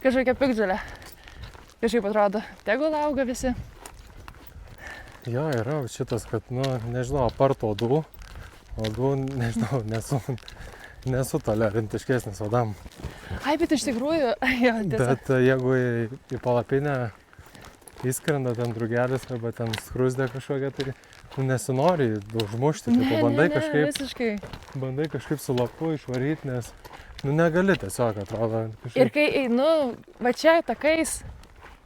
kažkokia piktžolė. Kažkaip atrodo, tegul auga visi. Jo, yra šitas, kad, nu, nežinau, apart odų, nežinau, nesu tolerantiškesnis odam. Ai, bet iš tikrųjų, jo, tiesa. Bet jeigu į palapinę įskrenda ten drugelis arba ten skrusdė kažkokia, tai nu, nesinori užmušti, tai bandai kažkaip su lapu išvaryti, nes nu, negali tiesiog, atrodo. Kažkaip. Ir kai einu, va čia takais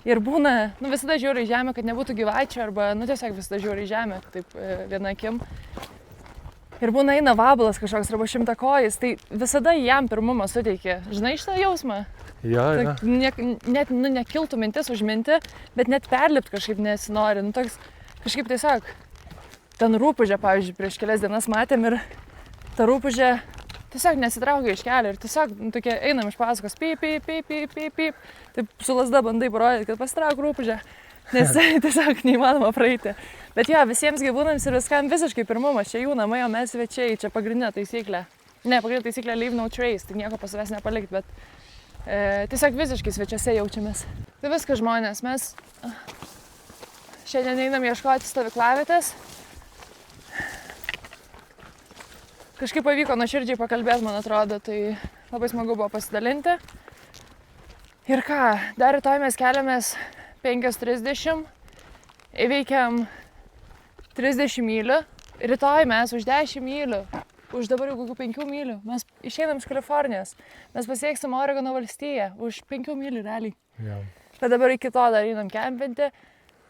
ir būna, nu visada žiūriu į žemę, kad nebūtų gyvačių, arba, nu tiesiog visada žiūriu į žemę, taip viena akim. Ir būna eina vabalas kažkoks arba šimtakojis, tai visada jam pirmumą suteikia. Žinai šitą jausmą? Ja. Net nu, nekiltų mintis užminti, bet net perlipti kažkaip nesinori. Nu, toks, kažkaip tiesiog ten rūpužę, pavyzdžiui, prieš kelias dienas matėm ir ta rūpužė tiesiog nesitraukia iš kelio ir tiesiog nu, tokie einam iš pasakos, pyp. Taip su lasda bandai parodyti, kad pasitrauk rūpužę, nes tiesiog neįmanoma praeiti. Bet jo, visiems gyvūnams ir viskam visiškai pirmumas, čia jų namai, o mes svečiai, čia pagrindinė taisyklė. Ne, pagrindinė taisyklė leave no trace, tai nieko pas savęs nepalikti, bet tiesiog visiškai svečiuose jaučiamės. Tai viskas žmonės, mes šiandien einam ieškoti stovyklavietės. Kažkaip pavyko nuoširdžiai pakalbėti, man atrodo, tai labai smagu buvo pasidalinti. Ir ką, dar rytoj mes keliamės 5:30, įveikiam 30 mylių. Rytoj mes už 10 mylių, už dabar jau kokių 5 mylių, mes išeinam iš Kalifornijos. Mes pasieksim Oregono valstiją už 5 mylių realiai. Ja. Bet dabar iki to dar einam kempinti.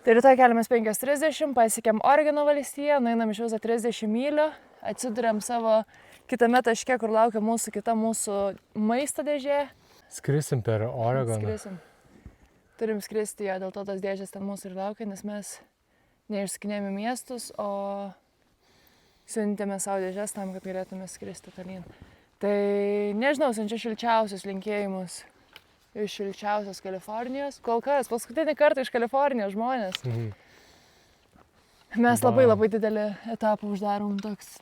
Tai rytoj keliamės 5:30, pasiekėm Oregono valstiją, nueinam iš viso 30 mylių. Atsiduriam savo kitame taške, kur laukia kita mūsų maisto dėžė. Skrisim per Oregoną. Skrisim. Turim skristi, jo, dėl to tas dėžės ten mūsų ir laukia, nes mes neišskinėme miestus, o siuntėme savo dėžės tam, kad galėtume skristi tolyn. Tai nežinau, siunčiu šilčiausius linkėjimus iš šilčiausios Kalifornijos. Kol kas, paskutinį kartą iš Kalifornijos žmonės. Mhm. Mes labai didelį etapą uždarom, toks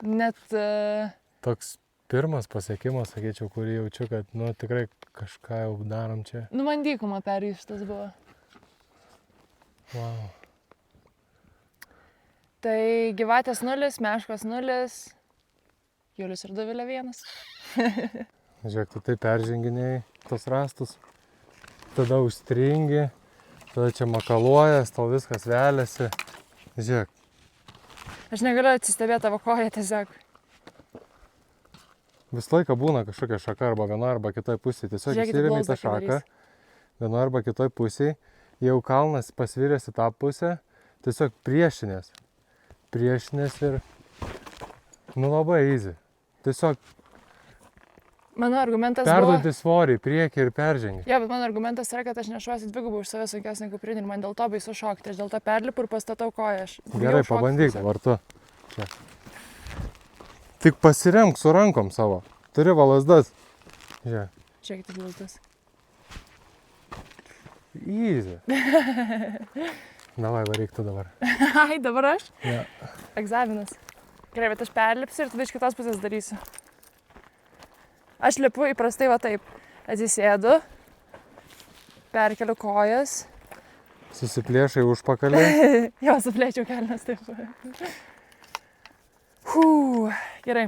net... Toks pirmas pasiekimas, sakyčiau, kurį jaučiu, kad, nu, tikrai kažką jau darom čia. Nu, man dykumą perryštas buvo. Wow. Tai gyvatės 0, meškos 0, Julius ir Dovilė 1. Žiūrėk, tu tai perženginėjai tos rastus, tada užstringi. Tada čia makaluojas, tau viskas veliasi. Žiūrėk. Aš negaliu atsistebėti tavo koją tiesiog. Visą laiką būna kažkokia šaka arba viena arba kitoj pusėje. Tiesiog įsirėmė į tą šaką, viena arba kitoj pusėje. Jau kalnas pasviręs į tą pusę, tiesiog priešinės. Priešinės ir, nu, labai easy. Tiesiog mano argumentas perduoti svorį į priekį ir peržengi. Jo, bet mano argumentas yra, kad aš nešuosi dvigubai už save sunkesnį kuprinį ir man dėl to baisu šokti. Aš dėl to perlipu ir pastatau koją. Gerai, pabandyk dabar tu. Čia. Tik pasiremk su rankom savo. Turi valasdas. Žiūrėk. Žiūrėk, tik valasdas. Easy. Davai, varyk tu dabar. Ai, dabar aš? Ja. Egzaminas. Gerai, bet aš perlipsiu ir tada iš kitos pusės darysiu. Aš lipu įprastai va taip, atsisėdu, perkeliu kojas. Susiplėšai užpakalį. Jo, suplėčiau kelnes taip. Gerai.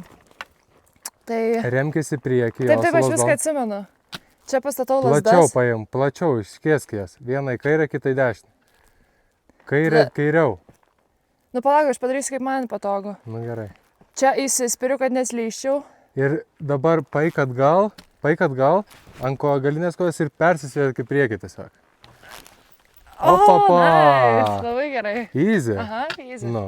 Tai... Remkis į priekį. Taip, aš viską atsimenu. Čia pastatau lasdas. Plačiau paim, plačiau, iškėsk jas. Vieną į kairę, kitą į dešinę. Kairė, kairiau. Nu palauk, aš padarysiu kaip man patogu. Nu gerai. Čia įsispiriu, kad neslyščiau. Ir dabar paik atgal, ant galinės kojos ir persisvėk į priekį tiesiog. O, nice, labai gerai. Easy. Aha, easy. Nu.